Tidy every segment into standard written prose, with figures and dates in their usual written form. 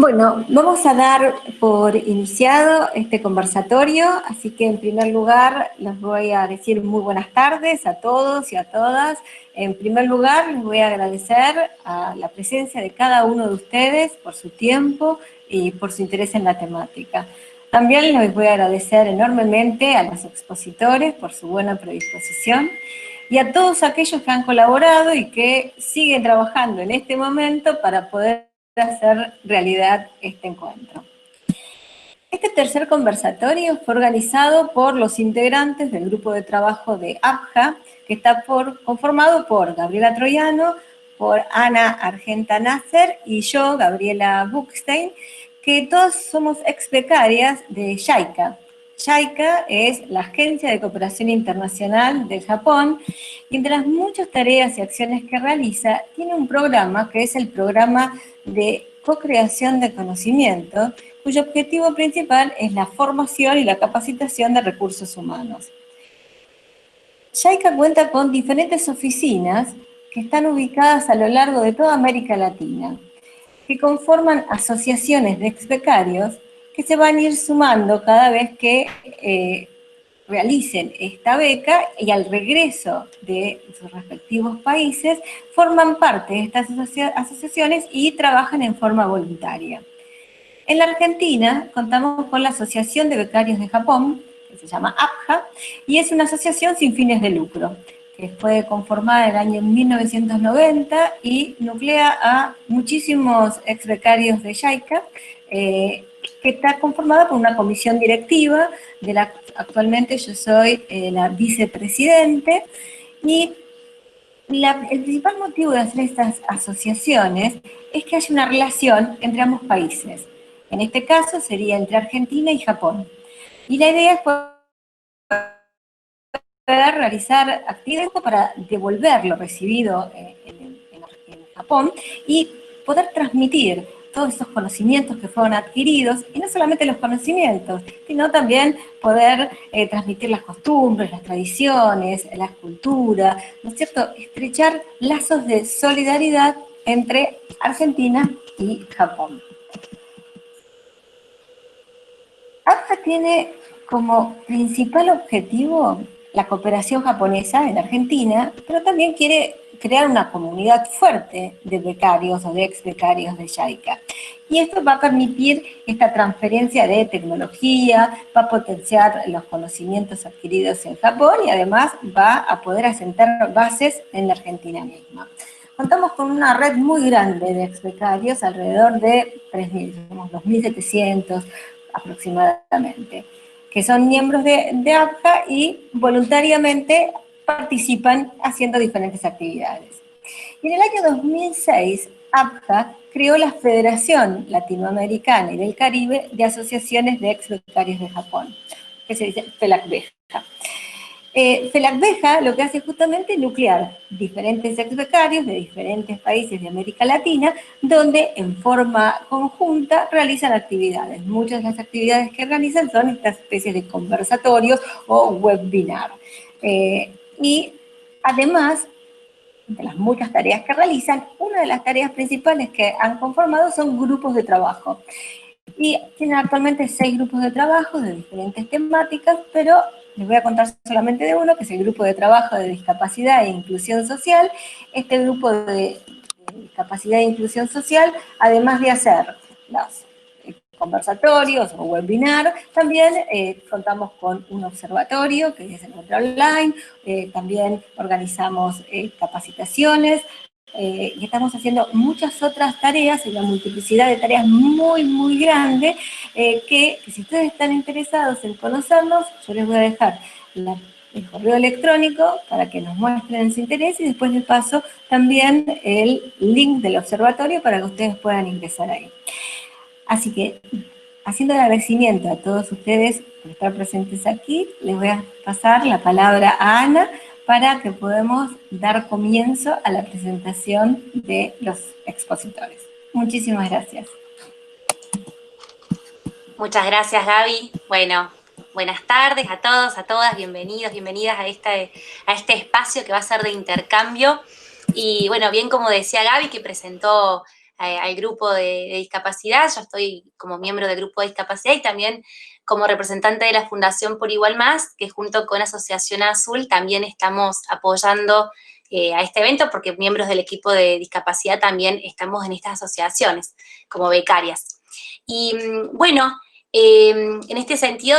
Bueno, vamos a dar por iniciado este conversatorio, así que en primer lugar les voy a decir muy buenas tardes a todos y a todas. En primer lugar les voy a agradecer a la presencia de cada uno de ustedes por su tiempo y por su interés en la temática. También les voy a agradecer enormemente a los expositores por su buena predisposición y a todos aquellos que han colaborado y que siguen trabajando en este momento para poder hacer realidad este encuentro. Este tercer conversatorio fue organizado por los integrantes del grupo de trabajo de APJA, que está conformado por Gabriela Troiano, por Ana Argenta Nasser y yo, Gabriela Buchstein, que todos somos ex becarias de JICA. JICA es la Agencia de Cooperación Internacional del Japón, y entre las muchas tareas y acciones que realiza, tiene un programa que es el programa de co-creación de conocimiento, cuyo objetivo principal es la formación y la capacitación de recursos humanos. JICA cuenta con diferentes oficinas que están ubicadas a lo largo de toda América Latina, que conforman asociaciones de ex becarios que se van a ir sumando cada vez que realicen esta beca y al regreso de sus respectivos países forman parte de estas asociaciones y trabajan en forma voluntaria. En la Argentina contamos con la Asociación de Becarios de Japón, que se llama APJA, y es una asociación sin fines de lucro, que fue conformada en el año 1990 y nuclea a muchísimos ex becarios de JICA, que está conformada por una comisión directiva, de la actualmente yo soy la vicepresidente, y el principal motivo de hacer estas asociaciones es que haya una relación entre ambos países. En este caso sería entre Argentina y Japón. Y la idea es poder realizar actividades para devolver lo recibido en Japón y poder transmitir todos esos conocimientos que fueron adquiridos, y no solamente los conocimientos, sino también poder transmitir las costumbres, las tradiciones, la cultura, ¿no es cierto? Estrechar lazos de solidaridad entre Argentina y Japón. APJA tiene como principal objetivo la cooperación japonesa en Argentina, pero también quiere crear una comunidad fuerte de becarios o de ex becarios de JICA. Y esto va a permitir esta transferencia de tecnología, va a potenciar los conocimientos adquiridos en Japón y además va a poder asentar bases en la Argentina misma. Contamos con una red muy grande de ex becarios, alrededor de 3.000, somos 2.700 aproximadamente, que son miembros de APJA y voluntariamente participan haciendo diferentes actividades. Y en el año 2006, APJA creó la Federación Latinoamericana y del Caribe de Asociaciones de Ex Becarios de Japón, que se dice FELACBEJA. FELACBEJA lo que hace justamente es nuclear diferentes ex becarios de diferentes países de América Latina, donde en forma conjunta realizan actividades. Muchas de las actividades que realizan son estas especies de conversatorios o webinar. Y además de las muchas tareas que realizan, una de las tareas principales que han conformado son grupos de trabajo. Y tienen actualmente 6 grupos de trabajo de diferentes temáticas, pero les voy a contar solamente de uno, que es el grupo de trabajo de discapacidad e inclusión social. Este grupo de discapacidad e inclusión social, además de hacer los conversatorios o webinar, también contamos con un observatorio que se encuentra online, también organizamos capacitaciones, y estamos haciendo muchas otras tareas, una multiplicidad de tareas muy, muy grande, que si ustedes están interesados en conocernos, yo les voy a dejar el correo electrónico para que nos muestren su interés, y después les paso también el link del observatorio para que ustedes puedan ingresar ahí. Así que, haciendo el agradecimiento a todos ustedes por estar presentes aquí, les voy a pasar la palabra a Ana para que podamos dar comienzo a la presentación de los expositores. Muchísimas gracias. Muchas gracias, Gaby. Bueno, buenas tardes a todos, a todas, bienvenidos, bienvenidas a este espacio que va a ser de intercambio. Y bueno, bien como decía Gaby, que presentó al grupo de discapacidad. Yo estoy como miembro del grupo de discapacidad y también como representante de la Fundación Por Igual Más, que junto con Asociación Azul también estamos apoyando a este evento, porque miembros del equipo de discapacidad también estamos en estas asociaciones como becarias. Y bueno, en este sentido,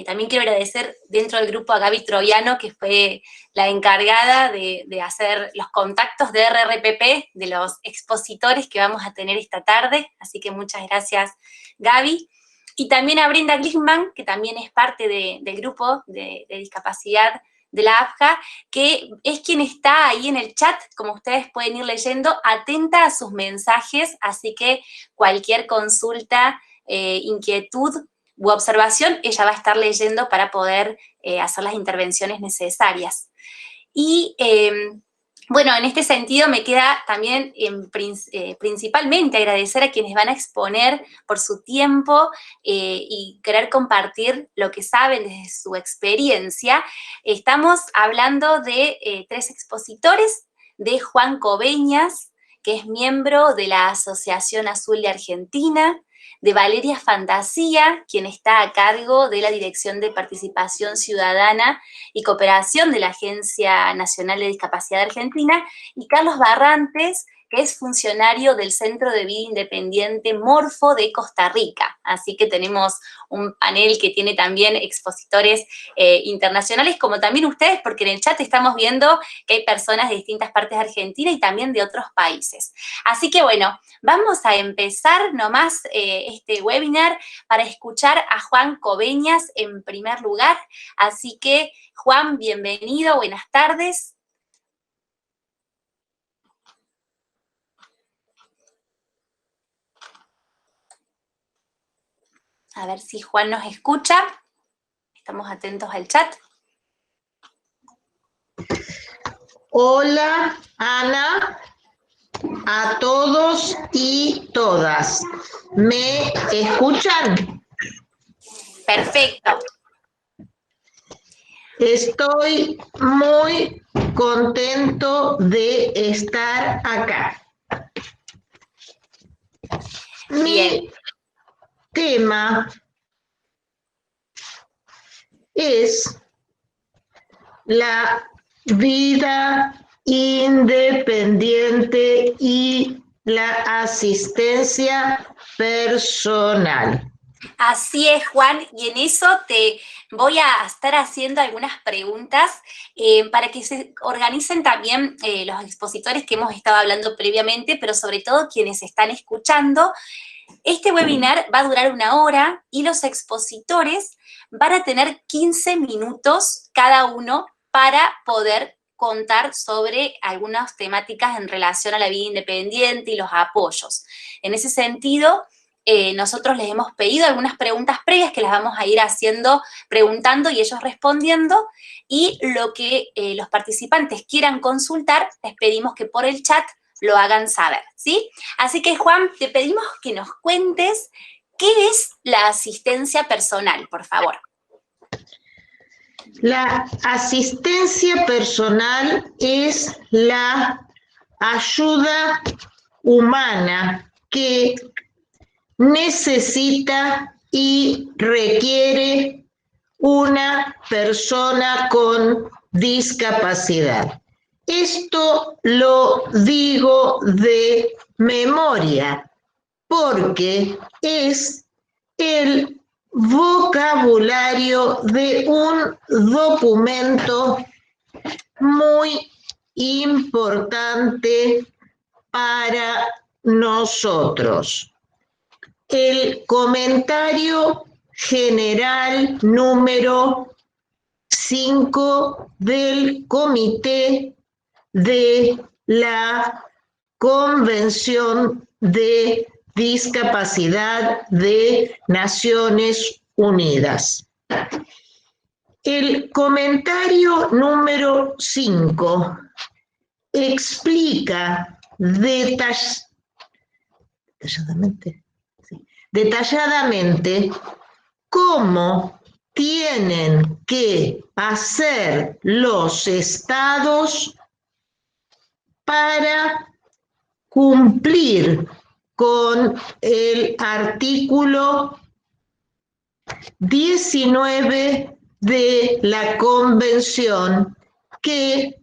también quiero agradecer dentro del grupo a Gaby Troviano, que fue la encargada de hacer los contactos de RRPP, de los expositores que vamos a tener esta tarde, así que muchas gracias, Gaby. Y también a Brenda Glickman, que también es parte del grupo de discapacidad de la AFJA, que es quien está ahí en el chat, como ustedes pueden ir leyendo, atenta a sus mensajes, así que cualquier consulta, inquietud u observación, ella va a estar leyendo para poder hacer las intervenciones necesarias. Y bueno, en este sentido me queda también principalmente agradecer a quienes van a exponer por su tiempo y querer compartir lo que saben desde su experiencia. Estamos hablando de 3 expositores, de Juan Coveñas, que es miembro de la Asociación Azul de Argentina, de Valeria Fantasía, quien está a cargo de la Dirección de Participación Ciudadana y Cooperación de la Agencia Nacional de Discapacidad de Argentina, y Carlos Barrantes, que es funcionario del Centro de Vida Independiente Morfo de Costa Rica. Así que tenemos un panel que tiene también expositores internacionales, como también ustedes, porque en el chat estamos viendo que hay personas de distintas partes de Argentina y también de otros países. Así que bueno, vamos a empezar nomás este webinar para escuchar a Juan Coveñas en primer lugar. Así que, Juan, bienvenido, buenas tardes. A ver si Juan nos escucha. Estamos atentos al chat. Hola, Ana, a todos y todas. ¿Me escuchan? Perfecto. Estoy muy contento de estar acá. Bien. Mi tema es la vida independiente y la asistencia personal. Así es, Juan, y en eso te voy a estar haciendo algunas preguntas para que se organicen también los expositores que hemos estado hablando previamente, pero sobre todo quienes están escuchando. Este webinar va a durar 1 hora y los expositores van a tener 15 minutos cada uno para poder contar sobre algunas temáticas en relación a la vida independiente y los apoyos. En ese sentido, nosotros les hemos pedido algunas preguntas previas que las vamos a ir haciendo, preguntando y ellos respondiendo, y lo que los participantes quieran consultar, les pedimos que por el chat lo hagan saber, ¿sí? Así que, Juan, te pedimos que nos cuentes qué es la asistencia personal, por favor. La asistencia personal es la ayuda humana que necesita y requiere una persona con discapacidad. Esto lo digo de memoria porque es el vocabulario de un documento muy importante para nosotros. El comentario general número 5 del Comité de la Convención de Discapacidad de Naciones Unidas. El comentario número 5 explica detalladamente cómo tienen que hacer los estados para cumplir con el artículo 19 de la Convención que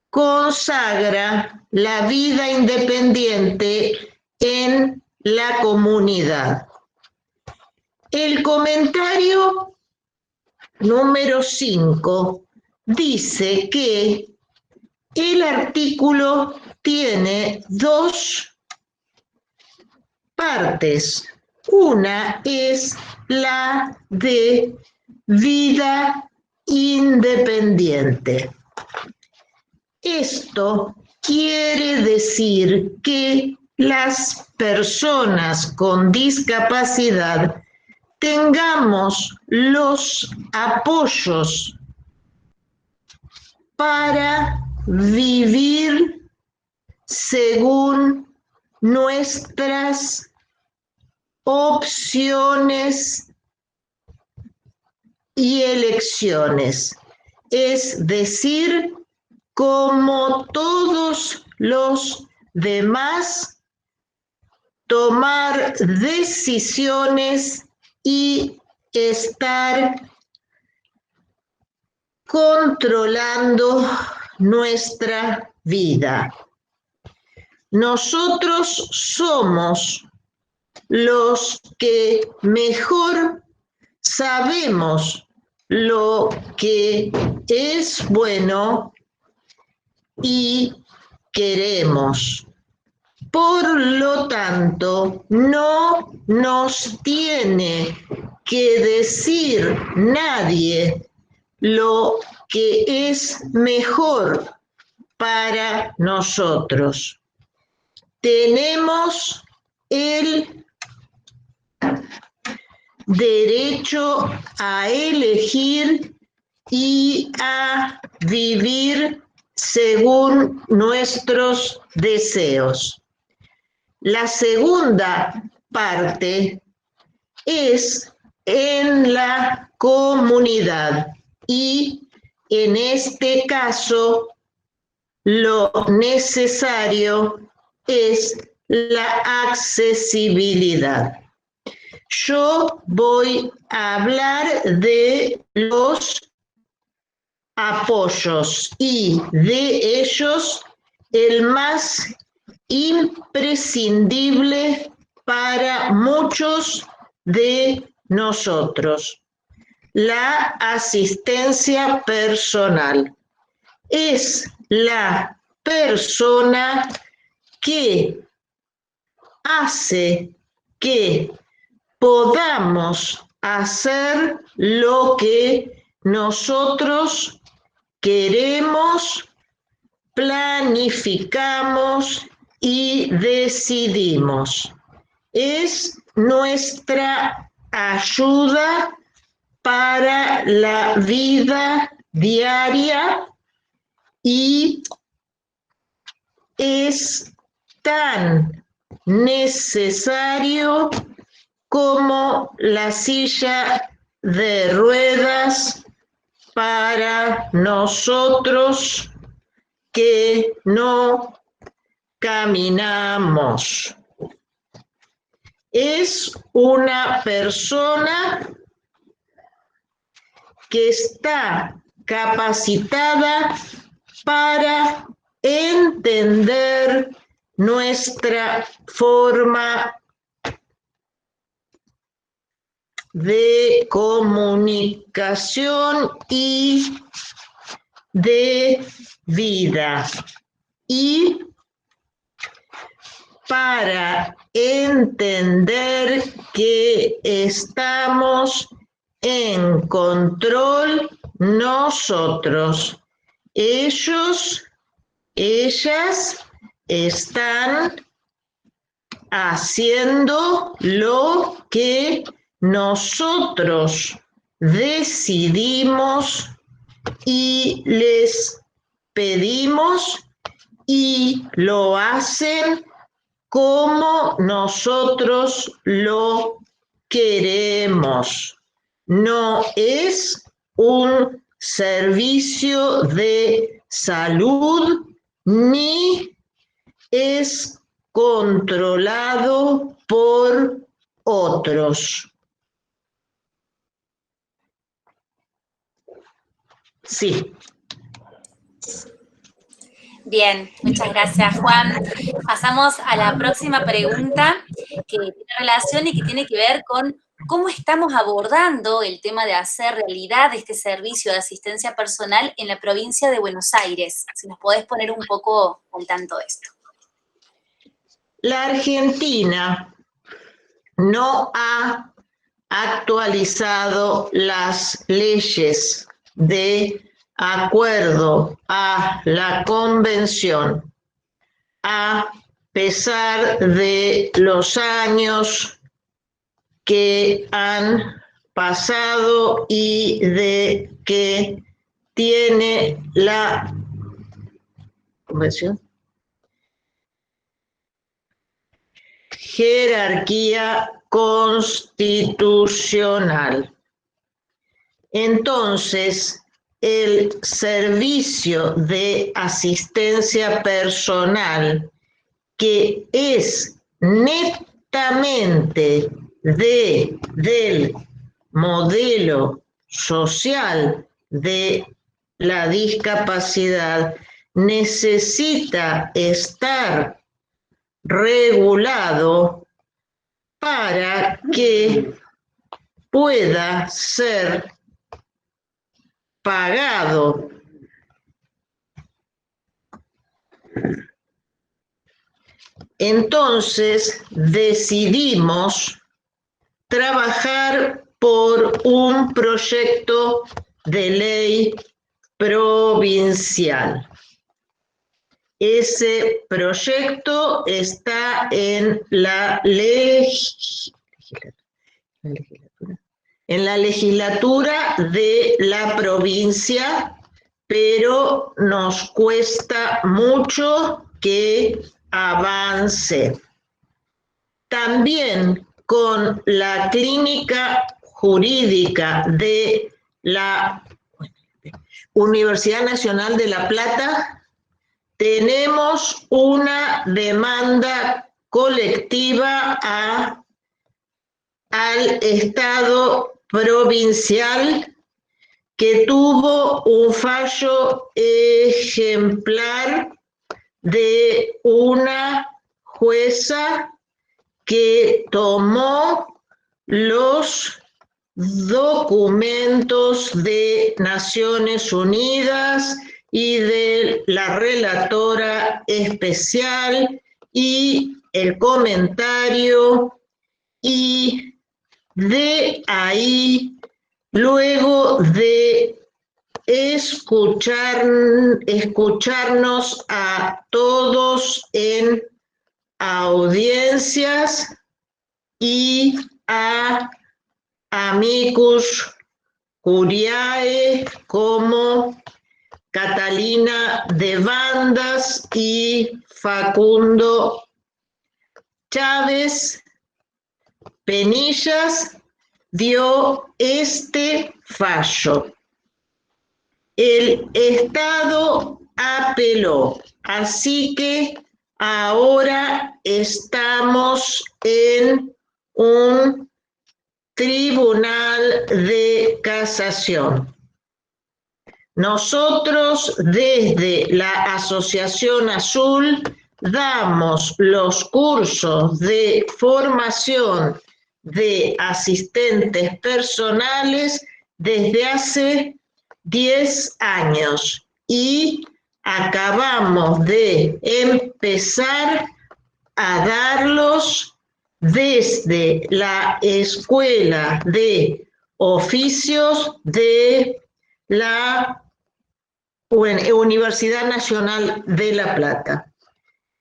consagra la vida independiente en la comunidad. El comentario número 5 dice que el artículo tiene dos partes. Una es la de vida independiente. Esto quiere decir que las personas con discapacidad tengamos los apoyos para vivir según nuestras opciones y elecciones, es decir, como todos los demás, tomar decisiones y estar controlando nuestra vida. Nosotros somos los que mejor sabemos lo que es bueno y queremos. Por lo tanto, no nos tiene que decir nadie lo que es mejor para nosotros. Tenemos el derecho a elegir y a vivir según nuestros deseos. La segunda parte es en la comunidad y en este caso lo necesario es la accesibilidad. Yo voy a hablar de los apoyos y de ellos el más imprescindible para muchos de nosotros, la asistencia personal. Es la persona que hace que podamos hacer lo que nosotros queremos, planificamos y decidimos. Es nuestra ayuda para la vida diaria y es tan necesario como la silla de ruedas para nosotros que no caminamos. Es una persona que está capacitada para entender nuestra forma de comunicación y de vida. Y para entender que estamos en control nosotros. Ellos, ellas están haciendo lo que nosotros decidimos y les pedimos y lo hacen como nosotros lo queremos. No es un servicio de salud ni es controlado por otros. Sí. Bien, muchas gracias, Juan. Pasamos a la próxima pregunta que tiene relación y que tiene que ver con cómo estamos abordando el tema de hacer realidad este servicio de asistencia personal en la provincia de Buenos Aires. Si nos podés poner un poco al tanto de esto. La Argentina no ha actualizado las leyes de acuerdo a la Convención, a pesar de los años que han pasado y de que tiene la Convención jerarquía constitucional. Entonces, el servicio de asistencia personal, que es netamente del modelo social de la discapacidad, necesita estar regulado para que pueda ser pagado. Entonces decidimos trabajar por un proyecto de ley provincial. Ese proyecto está en la legislatura de la provincia, pero nos cuesta mucho que avance. También con la clínica jurídica de la Universidad Nacional de La Plata tenemos una demanda colectiva al Estado provincial que tuvo un fallo ejemplar de una jueza que tomó los documentos de Naciones Unidas y de la relatora especial y el comentario, y de ahí, luego de escucharnos a todos en audiencias y a amicus curiae como Catalina de Bandas y Facundo Chávez Penillas, dio este fallo. El Estado apeló, así que ahora estamos en un tribunal de casación. Nosotros desde la Asociación Azul damos los cursos de formación de asistentes personales desde hace 10 años y acabamos de empezar a darlos desde la Escuela de Oficios de la Universidad Nacional de La Plata.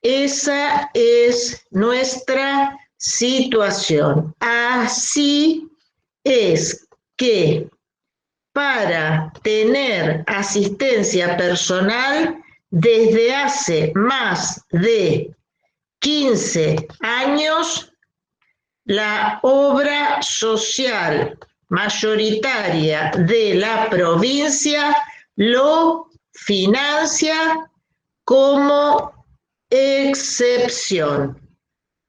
Esa es nuestra situación. Así es que para tener asistencia personal desde hace más de 15 años, la obra social mayoritaria de la provincia lo financia como excepción.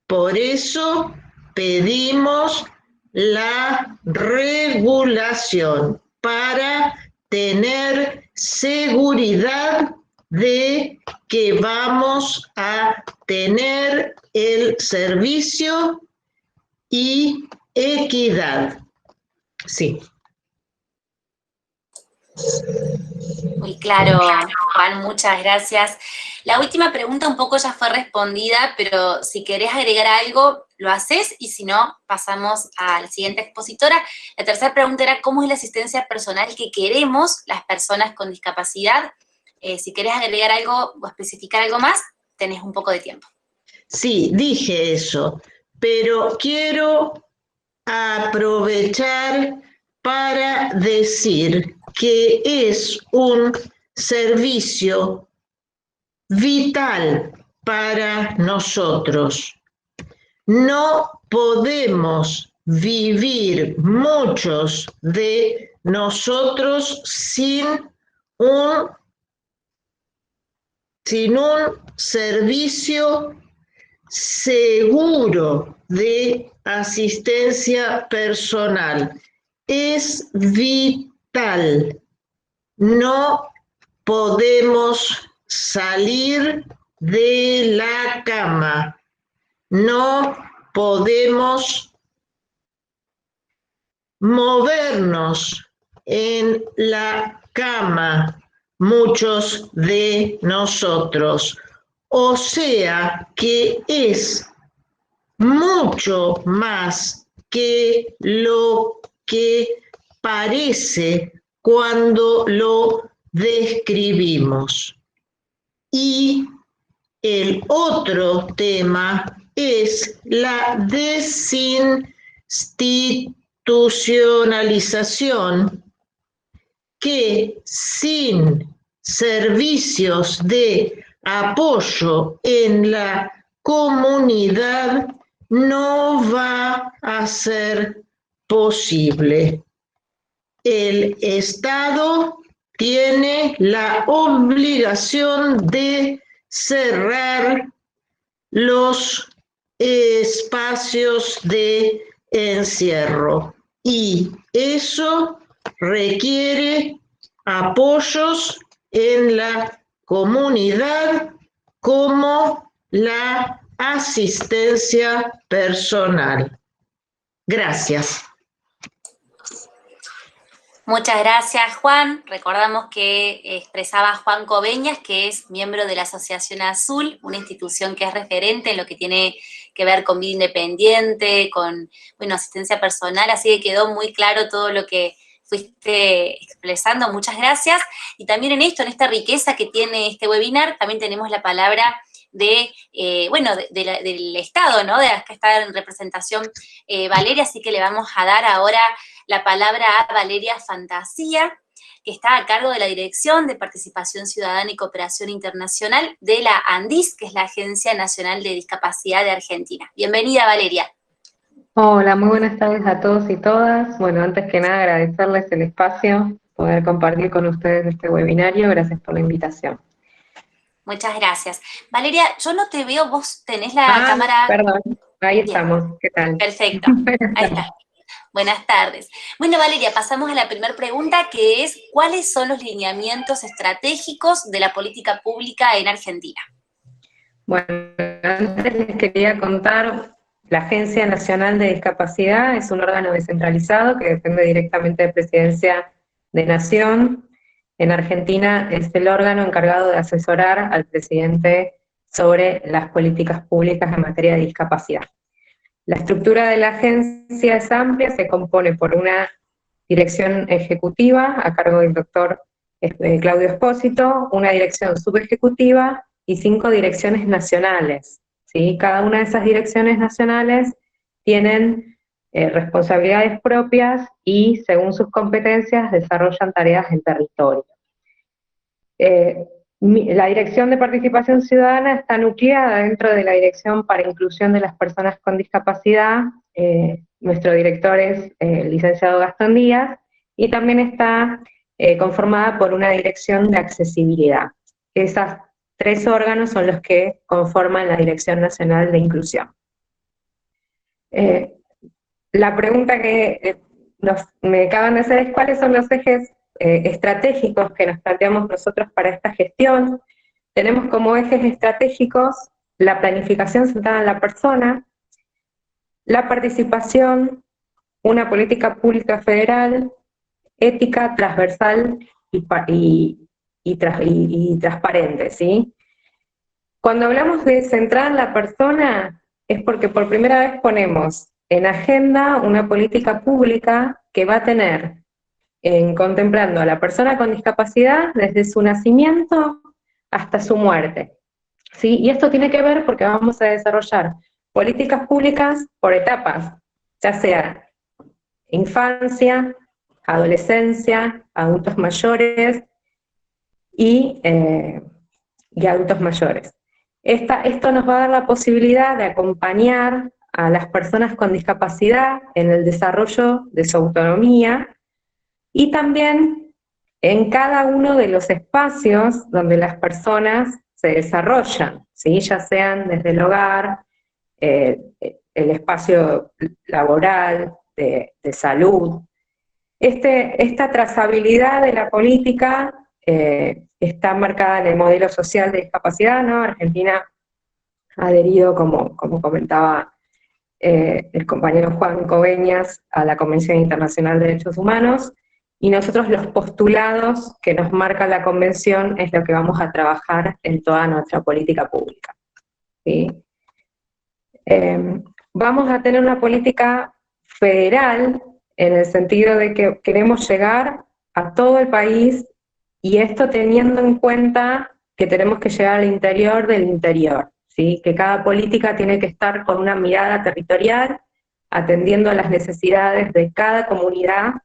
Por eso pedimos la regulación para tener seguridad de que vamos a tener el servicio y equidad. Sí. Muy claro, Juan, muchas gracias. La última pregunta un poco ya fue respondida, pero si querés agregar algo, lo haces, y si no, pasamos a la siguiente expositora. La tercera pregunta era, ¿cómo es la asistencia personal que queremos las personas con discapacidad? Si querés agregar algo o especificar algo más, tenés un poco de tiempo. Sí, dije eso, pero quiero aprovechar para decir que es un servicio vital para nosotros. No podemos vivir muchos de nosotros sin un servicio seguro de asistencia personal. Es vital. No podemos salir de la cama. No podemos movernos en la cama, muchos de nosotros. O sea que es mucho más que lo que parece cuando lo describimos. Y el otro tema es la desinstitucionalización, que sin servicios de apoyo en la comunidad no va a ser posible. El Estado tiene la obligación de cerrar los espacios de encierro, y eso requiere apoyos en la comunidad como la asistencia personal. Gracias. Muchas gracias, Juan. Recordamos que expresaba Juan Coveñas, que es miembro de la Asociación Azul, una institución que es referente en lo que tiene que ver con vida independiente, con, bueno, asistencia personal, así que quedó muy claro todo lo que fuiste expresando. Muchas gracias. Y también en esto, en esta riqueza que tiene este webinar, también tenemos la palabra del Estado, ¿no? De acá está en representación Valeria, así que le vamos a dar ahora la palabra a Valeria Fantasia, que está a cargo de la Dirección de Participación Ciudadana y Cooperación Internacional de la ANDIS, que es la Agencia Nacional de Discapacidad de Argentina. Bienvenida, Valeria. Hola, muy buenas tardes a todos y todas. Bueno, antes que nada agradecerles el espacio, poder compartir con ustedes este webinario. Gracias por la invitación. Muchas gracias. Valeria, yo no te veo, vos tenés la cámara... Perdón, ahí Bien. Estamos. ¿Qué tal? Perfecto, ahí está. Buenas tardes. Bueno, Valeria, pasamos a la primera pregunta, que es, ¿cuáles son los lineamientos estratégicos de la política pública en Argentina? Bueno, antes les quería contar, la Agencia Nacional de Discapacidad es un órgano descentralizado que depende directamente de Presidencia de Nación. En Argentina es el órgano encargado de asesorar al presidente sobre las políticas públicas en materia de discapacidad. La estructura de la agencia es amplia, se compone por una dirección ejecutiva a cargo del doctor Claudio Espósito, una dirección subejecutiva y 5 direcciones nacionales, ¿sí? Cada una de esas direcciones nacionales tienen responsabilidades propias y, según sus competencias, desarrollan tareas en territorio. La Dirección de Participación Ciudadana está nucleada dentro de la Dirección para Inclusión de las Personas con Discapacidad. Nuestro director es el licenciado Gastón Díaz, y también está conformada por una Dirección de Accesibilidad. Esas 3 órganos son los que conforman la Dirección Nacional de Inclusión. La pregunta que me acaban de hacer es cuáles son los ejes estratégicos que nos planteamos nosotros para esta gestión. Tenemos como ejes estratégicos la planificación centrada en la persona, la participación, una política pública federal, ética, transversal y transparente, ¿sí? Cuando hablamos de centrar en la persona, es porque por primera vez ponemos en agenda una política pública que va a tener, contemplando a la persona con discapacidad desde su nacimiento hasta su muerte, ¿sí? Y esto tiene que ver porque vamos a desarrollar políticas públicas por etapas, ya sea infancia, adolescencia, adultos mayores y adultos mayores. Esto nos va a dar la posibilidad de acompañar a las personas con discapacidad en el desarrollo de su autonomía y también en cada uno de los espacios donde las personas se desarrollan, ¿sí? Ya sean desde el hogar, el espacio laboral, de salud. Esta trazabilidad de la política está marcada en el modelo social de discapacidad, ¿no? Argentina ha adherido, como comentaba el compañero Juan Coveñas, a la Convención Internacional de Derechos Humanos, y nosotros los postulados que nos marca la Convención es lo que vamos a trabajar en toda nuestra política pública, ¿sí? Vamos a tener una política federal en el sentido de que queremos llegar a todo el país, y esto teniendo en cuenta que tenemos que llegar al interior del interior, ¿sí? Que cada política tiene que estar con una mirada territorial, atendiendo a las necesidades de cada comunidad,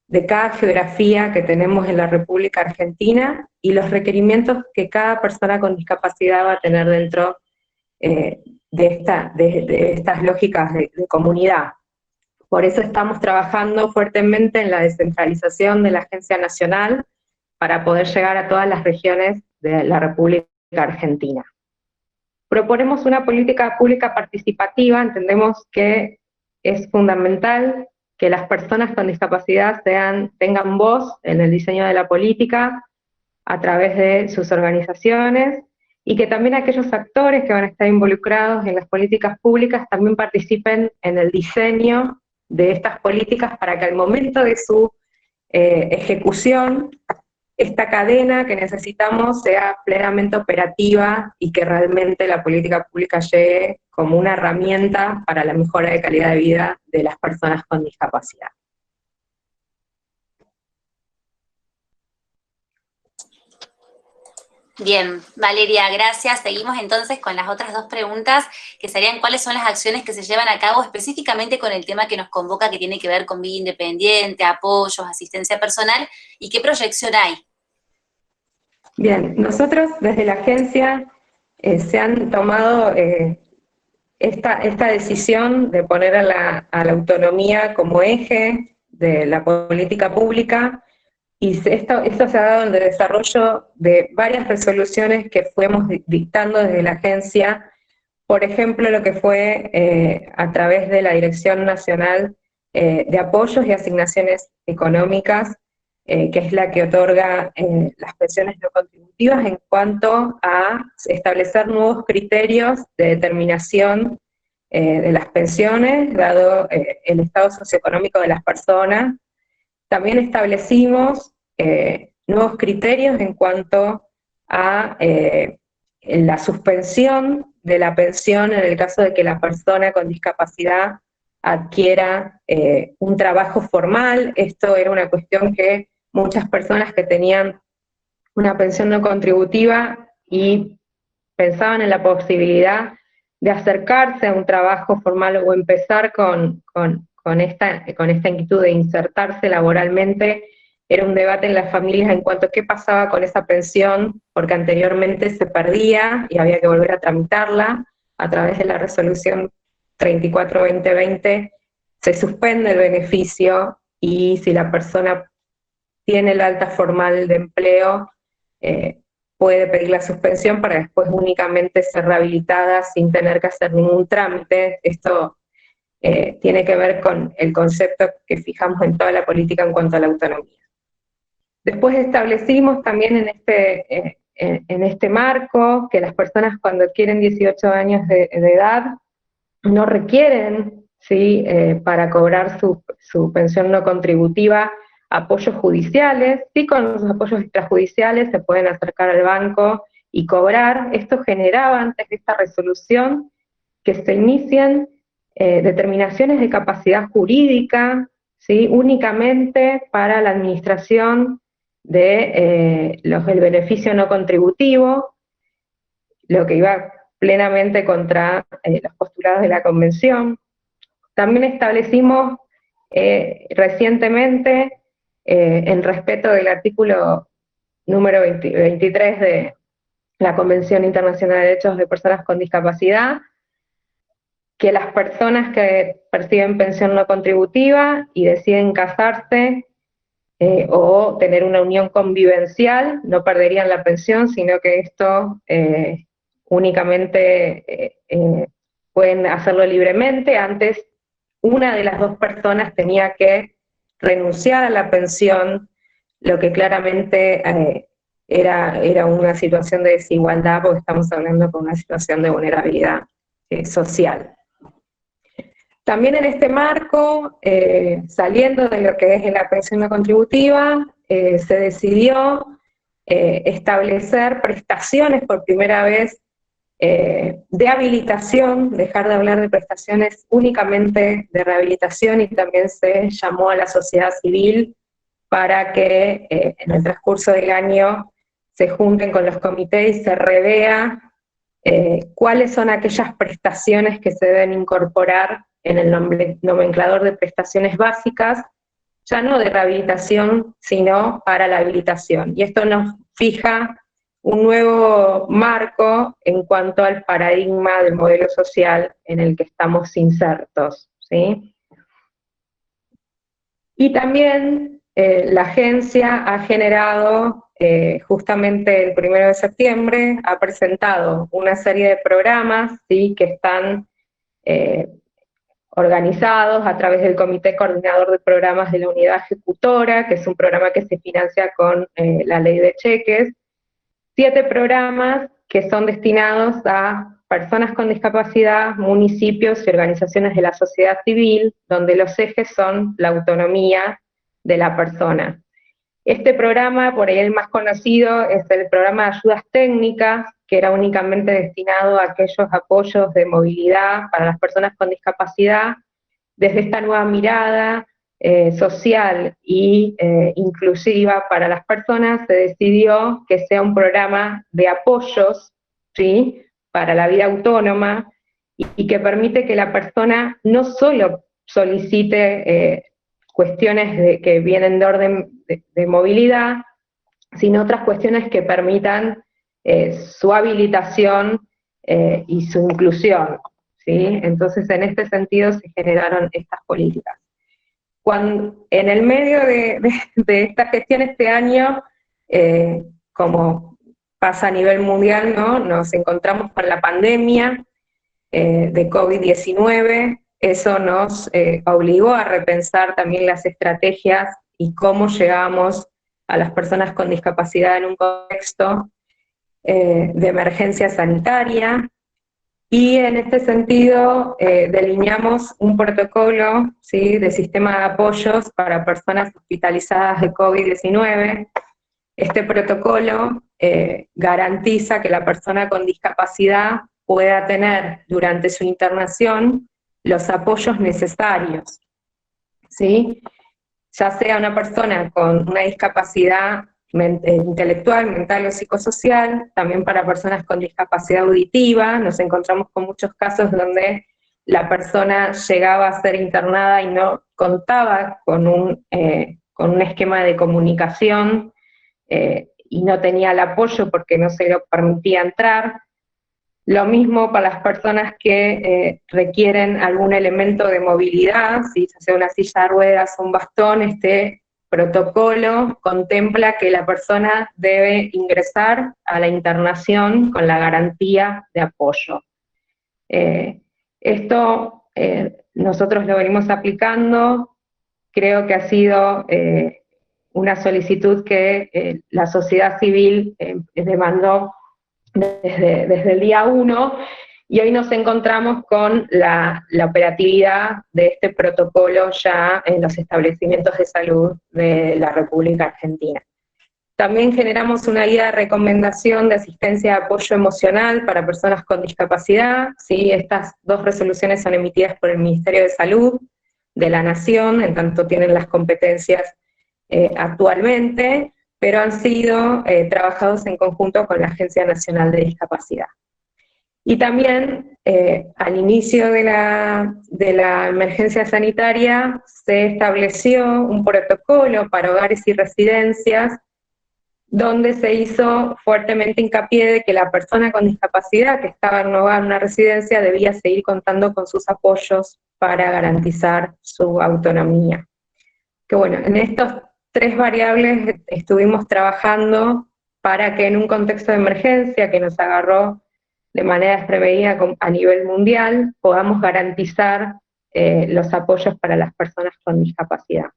de cada geografía que tenemos en la República Argentina, y los requerimientos que cada persona con discapacidad va a tener dentro de estas lógicas de comunidad. Por eso estamos trabajando fuertemente en la descentralización de la Agencia Nacional para poder llegar a todas las regiones de la República Argentina. Proponemos una política pública participativa. Entendemos que es fundamental que las personas con discapacidad tengan voz en el diseño de la política a través de sus organizaciones, y que también aquellos actores que van a estar involucrados en las políticas públicas también participen en el diseño de estas políticas, para que al momento de su ejecución, esta cadena que necesitamos sea plenamente operativa y que realmente la política pública llegue como una herramienta para la mejora de calidad de vida de las personas con discapacidad. Bien, Valeria, gracias. Seguimos entonces con las otras dos preguntas, que serían cuáles son las acciones que se llevan a cabo específicamente con el tema que nos convoca, que tiene que ver con vida independiente, apoyos, asistencia personal, y qué proyección hay. Bien, nosotros desde la agencia se han tomado esta decisión de poner a la autonomía como eje de la política pública, y esto se ha dado en el desarrollo de varias resoluciones que fuimos dictando desde la agencia. Por ejemplo, lo que fue a través de la Dirección Nacional de Apoyos y Asignaciones Económicas, que es la que otorga las pensiones no contributivas, en cuanto a establecer nuevos criterios de determinación de las pensiones, dado el estado socioeconómico de las personas. También establecimos nuevos criterios en cuanto a la suspensión de la pensión en el caso de que la persona con discapacidad adquiera un trabajo formal. Esto era una cuestión que muchas personas que tenían una pensión no contributiva y pensaban en la posibilidad de acercarse a un trabajo formal o empezar con esta inquietud de insertarse laboralmente, era un debate en las familias en cuanto a qué pasaba con esa pensión, porque anteriormente se perdía y había que volver a tramitarla. A través de la resolución 34-2020 se suspende el beneficio, y si la persona tiene el alta formal de empleo, puede pedir la suspensión para después únicamente ser rehabilitada sin tener que hacer ningún trámite. Esto tiene que ver con el concepto que fijamos en toda la política en cuanto a la autonomía. Después establecimos también en este marco que las personas cuando adquieren 18 años de edad no requieren, ¿sí?, para cobrar su pensión no contributiva, apoyos judiciales. Sí, con los apoyos extrajudiciales se pueden acercar al banco y cobrar. Esto generaba antes de esta resolución que se inicien determinaciones de capacidad jurídica, ¿sí?, únicamente para la administración del beneficio no contributivo, lo que iba plenamente contra los postulados de la Convención. También establecimos recientemente, en respeto del artículo número 23 de la Convención Internacional de Derechos de Personas con Discapacidad, que las personas que perciben pensión no contributiva y deciden casarse o tener una unión convivencial, no perderían la pensión, sino que esto únicamente pueden hacerlo libremente. Antes, una de las dos personas tenía que renunciar a la pensión, lo que claramente era una situación de desigualdad, porque estamos hablando de una situación de vulnerabilidad social. También en este marco, saliendo de lo que es la pensión no contributiva, se decidió establecer prestaciones por primera vez de habilitación, dejar de hablar de prestaciones únicamente de rehabilitación, y también se llamó a la sociedad civil para que en el transcurso del año se junten con los comités y se revea cuáles son aquellas prestaciones que se deben incorporar en el nomenclador de prestaciones básicas, ya no de rehabilitación, sino para la habilitación. Y esto nos fija un nuevo marco en cuanto al paradigma del modelo social en el que estamos insertos, ¿sí? Y también la agencia ha generado, justamente el 1 de septiembre, ha presentado una serie de programas, ¿sí?, que están organizados a través del Comité Coordinador de Programas de la Unidad Ejecutora, que es un programa que se financia con la Ley de Cheques. 7 programas que son destinados a personas con discapacidad, municipios y organizaciones de la sociedad civil, donde los ejes son la autonomía de la persona. Este programa, por ahí el más conocido, es el programa de ayudas técnicas, que era únicamente destinado a aquellos apoyos de movilidad para las personas con discapacidad. Desde esta nueva mirada social y inclusiva para las personas, se decidió que sea un programa de apoyos, ¿sí?, para la vida autónoma, y que permite que la persona no solo solicite cuestiones que vienen de orden de movilidad, sino otras cuestiones que permitan su habilitación y su inclusión, ¿sí? Entonces, en este sentido se generaron estas políticas. En el medio de esta gestión este año, como pasa a nivel mundial, ¿no?, nos encontramos con la pandemia de COVID-19. Eso nos obligó a repensar también las estrategias y cómo llegamos a las personas con discapacidad en un contexto de emergencia sanitaria, y en este sentido delineamos un protocolo, ¿sí?, de sistema de apoyos para personas hospitalizadas de COVID-19. Este protocolo garantiza que la persona con discapacidad pueda tener durante su internación los apoyos necesarios, ¿sí?, ya sea una persona con una discapacidad intelectual, mental o psicosocial, también para personas con discapacidad auditiva. Nos encontramos con muchos casos donde la persona llegaba a ser internada y no contaba con un esquema de comunicación y no tenía el apoyo porque no se lo permitía entrar. Lo mismo para las personas que requieren algún elemento de movilidad, si sea una silla de ruedas o un bastón. Este protocolo contempla que la persona debe ingresar a la internación con la garantía de apoyo. Esto nosotros lo venimos aplicando. Creo que ha sido una solicitud que la sociedad civil demandó desde el día 1, y hoy nos encontramos con la operatividad de este protocolo ya en los establecimientos de salud de la República Argentina. También generamos una guía de recomendación de asistencia de apoyo emocional para personas con discapacidad, ¿sí? Estas 2 resoluciones son emitidas por el Ministerio de Salud de la Nación, en tanto tienen las competencias actualmente, pero han sido trabajados en conjunto con la Agencia Nacional de Discapacidad. Y también al inicio de la emergencia sanitaria se estableció un protocolo para hogares y residencias, donde se hizo fuertemente hincapié de que la persona con discapacidad que estaba en un hogar, en una residencia, debía seguir contando con sus apoyos para garantizar su autonomía. Que bueno, en estos 3 variables estuvimos trabajando para que en un contexto de emergencia que nos agarró de manera desprevenida a nivel mundial, podamos garantizar los apoyos para las personas con discapacidad.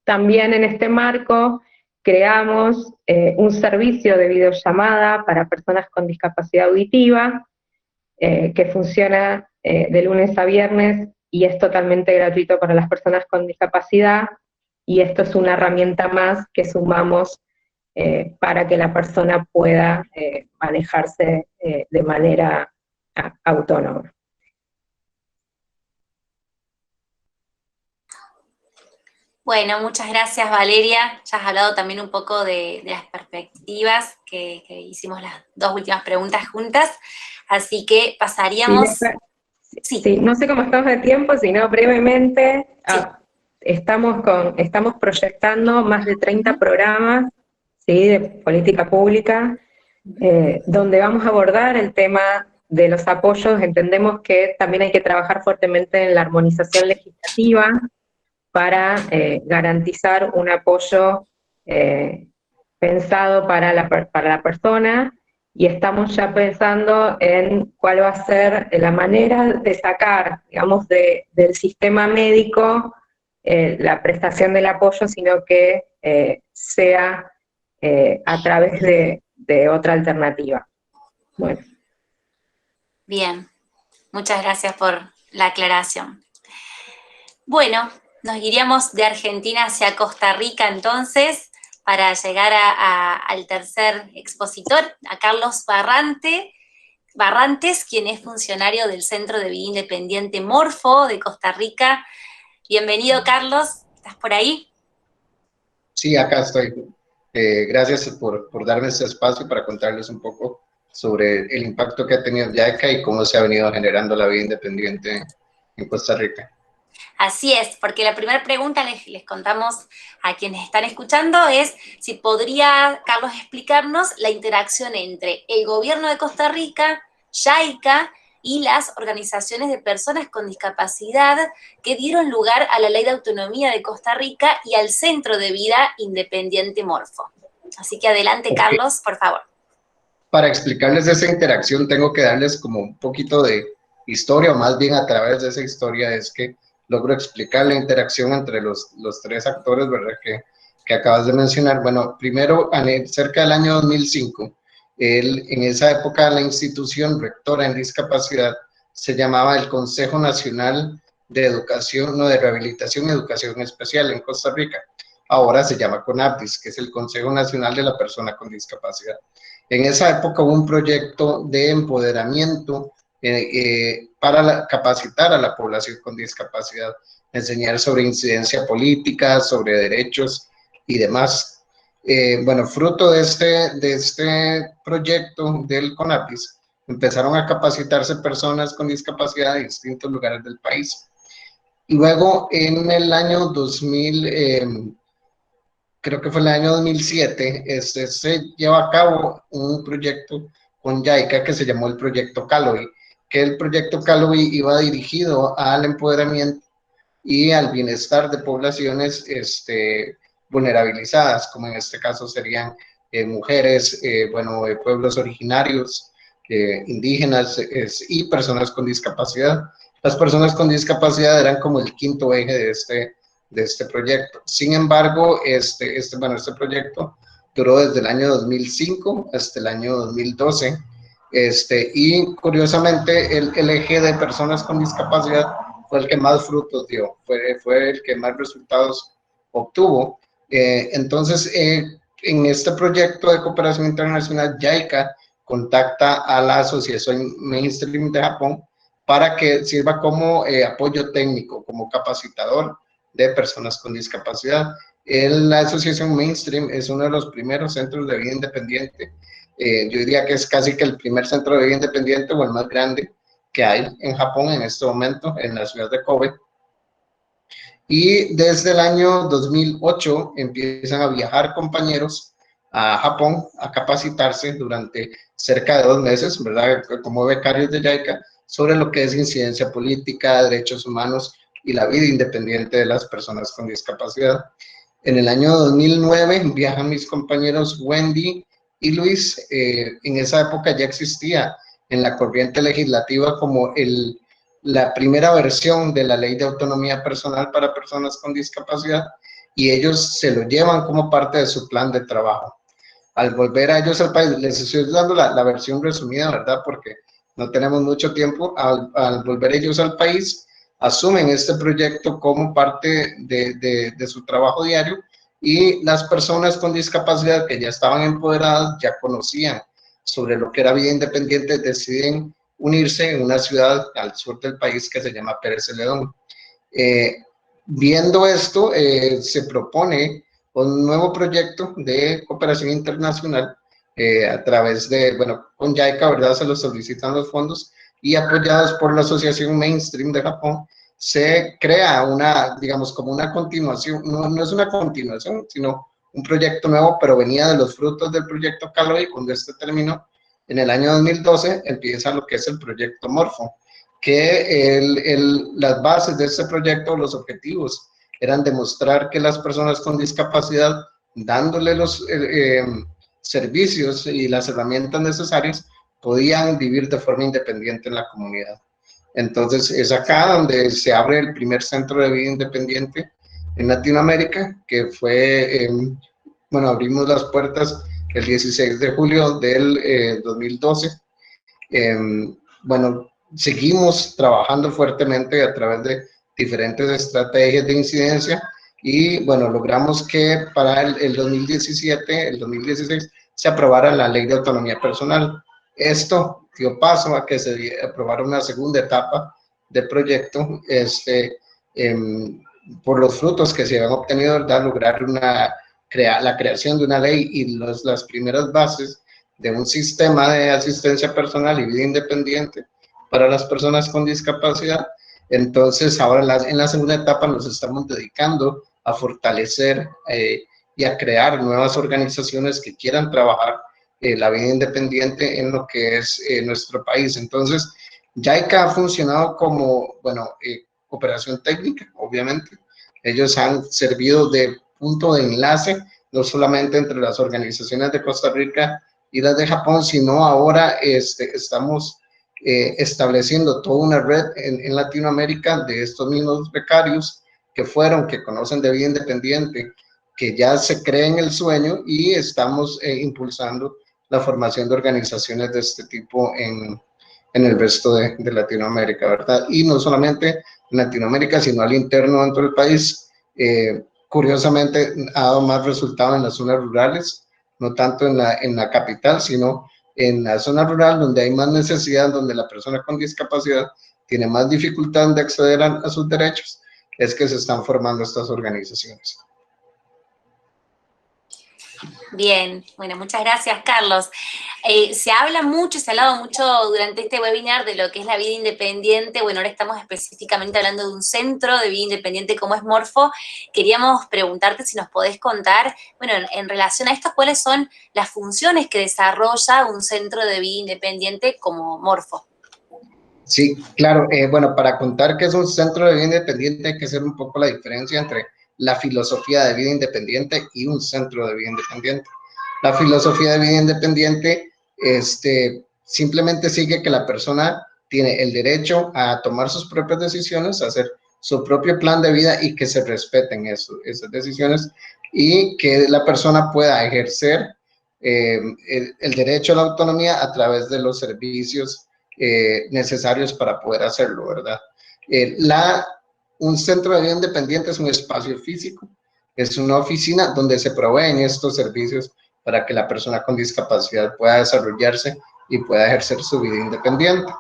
También en este marco creamos un servicio de videollamada para personas con discapacidad auditiva, que funciona de lunes a viernes y es totalmente gratuito para las personas con discapacidad, y esto es una herramienta más que sumamos para que la persona pueda manejarse de manera autónoma. Bueno, muchas gracias, Valeria. Ya has hablado también un poco de las perspectivas, que hicimos las 2 últimas preguntas juntas, así que pasaríamos... Sí, no sé cómo estamos de tiempo, sino brevemente, sí. Estamos proyectando más de 30 programas, ¿sí?, de política pública, donde vamos a abordar el tema de los apoyos. Entendemos que también hay que trabajar fuertemente en la armonización legislativa para garantizar un apoyo pensado para la persona, y estamos ya pensando en cuál va a ser la manera de sacar, digamos, del sistema médico la prestación del apoyo, sino que sea a través de otra alternativa. Bueno. Bien, muchas gracias por la aclaración. Bueno, nos iríamos de Argentina hacia Costa Rica entonces, para llegar al tercer expositor, a Carlos Barrantes, quien es funcionario del Centro de Vida Independiente Morfo de Costa Rica. Bienvenido, Carlos, ¿estás por ahí? Sí, acá estoy. Gracias por darme este espacio para contarles un poco sobre el impacto que ha tenido JICA y cómo se ha venido generando la vida independiente en Costa Rica. Así es, porque la primera pregunta les contamos a quienes están escuchando es si podría, Carlos, explicarnos la interacción entre el gobierno de Costa Rica, JICA y las organizaciones de personas con discapacidad que dieron lugar a la Ley de Autonomía de Costa Rica y al Centro de Vida Independiente Morfo. Así que adelante, Carlos, por favor. Para explicarles esa interacción tengo que darles como un poquito de historia, o más bien a través de esa historia es que logro explicar la interacción entre los 3 actores, ¿verdad?, que acabas de mencionar. Bueno, primero, cerca del año 2005, en esa época la institución rectora en discapacidad se llamaba el Consejo Nacional de Educación, de Rehabilitación y Educación Especial en Costa Rica. Ahora se llama CONAPDIS, que es el Consejo Nacional de la Persona con Discapacidad. En esa época hubo un proyecto de empoderamiento para capacitar a la población con discapacidad, enseñar sobre incidencia política, sobre derechos y demás. Bueno, fruto de este proyecto del CONAPDIS, empezaron a capacitarse personas con discapacidad en distintos lugares del país. Y luego en el año 2000, creo que fue el año 2007, se lleva a cabo un proyecto con JICA que se llamó el Proyecto Caloy, que el Proyecto Caloy iba dirigido al empoderamiento y al bienestar de poblaciones vulnerabilizadas, como en este caso serían mujeres, pueblos originarios, indígenas y personas con discapacidad, las personas con discapacidad eran como el quinto eje de este proyecto. Sin embargo, este proyecto duró desde el año 2005 hasta el año 2012, y curiosamente el eje de personas con discapacidad fue el que más frutos dio, fue el que más resultados obtuvo. Entonces, en este proyecto de cooperación internacional, JICA contacta a la Asociación Mainstream de Japón para que sirva como apoyo técnico, como capacitador de personas con discapacidad. La Asociación Mainstream es uno de los primeros centros de vida independiente. Yo diría que es casi que el primer centro de vida independiente o el más grande que hay en Japón en este momento, en la ciudad de Kobe. Y desde el año 2008 empiezan a viajar compañeros a Japón a capacitarse durante cerca de 2 meses, ¿verdad? Como becarios de JICA, sobre lo que es incidencia política, derechos humanos y la vida independiente de las personas con discapacidad. En el año 2009 viajan mis compañeros Wendy y Luis. En esa época ya existía en la corriente legislativa como la primera versión de la Ley de Autonomía Personal para Personas con Discapacidad, y ellos se lo llevan como parte de su plan de trabajo. Al volver a ellos al país, les estoy dando la versión resumida, ¿verdad? Porque no tenemos mucho tiempo. Al volver ellos al país, asumen este proyecto como parte de su trabajo diario, y las personas con discapacidad que ya estaban empoderadas, ya conocían sobre lo que era vida independiente, deciden unirse en una ciudad al sur del país que se llama Pérez Celedón. Viendo esto, se propone un nuevo proyecto de cooperación internacional a través de, bueno, con JICA, ¿verdad? Se los solicitan los fondos, y apoyados por la Asociación Mainstream de Japón, se crea digamos, como una continuación, no es una continuación, sino un proyecto nuevo, pero venía de los frutos del proyecto Caloi. Cuando este terminó en el año 2012, empieza lo que es el proyecto Morfo, que las bases de este proyecto, los objetivos, eran demostrar que las personas con discapacidad, dándole los servicios y las herramientas necesarias, podían vivir de forma independiente en la comunidad. Entonces, es acá donde se abre el primer centro de vida independiente en Latinoamérica, que fue, bueno, abrimos las puertas el 16 de julio del 2012. Bueno, seguimos trabajando fuertemente a través de diferentes estrategias de incidencia, y bueno, logramos que para el 2017, el 2016, se aprobara la Ley de Autonomía Personal. Esto dio paso a que se aprobara una segunda etapa del proyecto, por los frutos que se habían obtenido, ¿verdad? Lograr la creación de una ley y las primeras bases de un sistema de asistencia personal y vida independiente para las personas con discapacidad. Entonces, ahora en la segunda etapa nos estamos dedicando a fortalecer y a crear nuevas organizaciones que quieran trabajar la vida independiente en lo que es nuestro país. Entonces, JICA ha funcionado como, bueno, cooperación técnica, obviamente. Ellos han servido de punto de enlace, no solamente entre las organizaciones de Costa Rica y las de Japón, sino ahora estamos estableciendo toda una red en Latinoamérica de estos mismos becarios que conocen de vida independiente, que ya se creen el sueño, y estamos impulsando la formación de organizaciones de este tipo en el resto de Latinoamérica, ¿verdad? Y no solamente en Latinoamérica, sino al interno dentro del país. Curiosamente, ha dado más resultado en las zonas rurales, no tanto en la capital, sino en la zona rural, donde hay más necesidad, donde la persona con discapacidad tiene más dificultad de acceder a sus derechos, es que se están formando estas organizaciones. Bien, bueno, muchas gracias, Carlos. Se ha hablado mucho durante este webinar de lo que es la vida independiente. Bueno, ahora estamos específicamente hablando de un centro de vida independiente como es Morfo. Queríamos preguntarte si nos podés contar, bueno, en relación a esto, ¿cuáles son las funciones que desarrolla un centro de vida independiente como Morfo? Sí, claro. Bueno, para contar que es un centro de vida independiente hay que hacer un poco la diferencia entre la filosofía de vida independiente y un centro de vida independiente. La filosofía de vida independiente simplemente sigue que la persona tiene el derecho a tomar sus propias decisiones, a hacer su propio plan de vida y que se respeten esas decisiones y que la persona pueda ejercer el derecho a la autonomía a través de los servicios necesarios para poder hacerlo, ¿verdad? Un centro de vida independiente es un espacio físico, es una oficina donde se proveen estos servicios para que la persona con discapacidad pueda desarrollarse y pueda ejercer su vida independiente.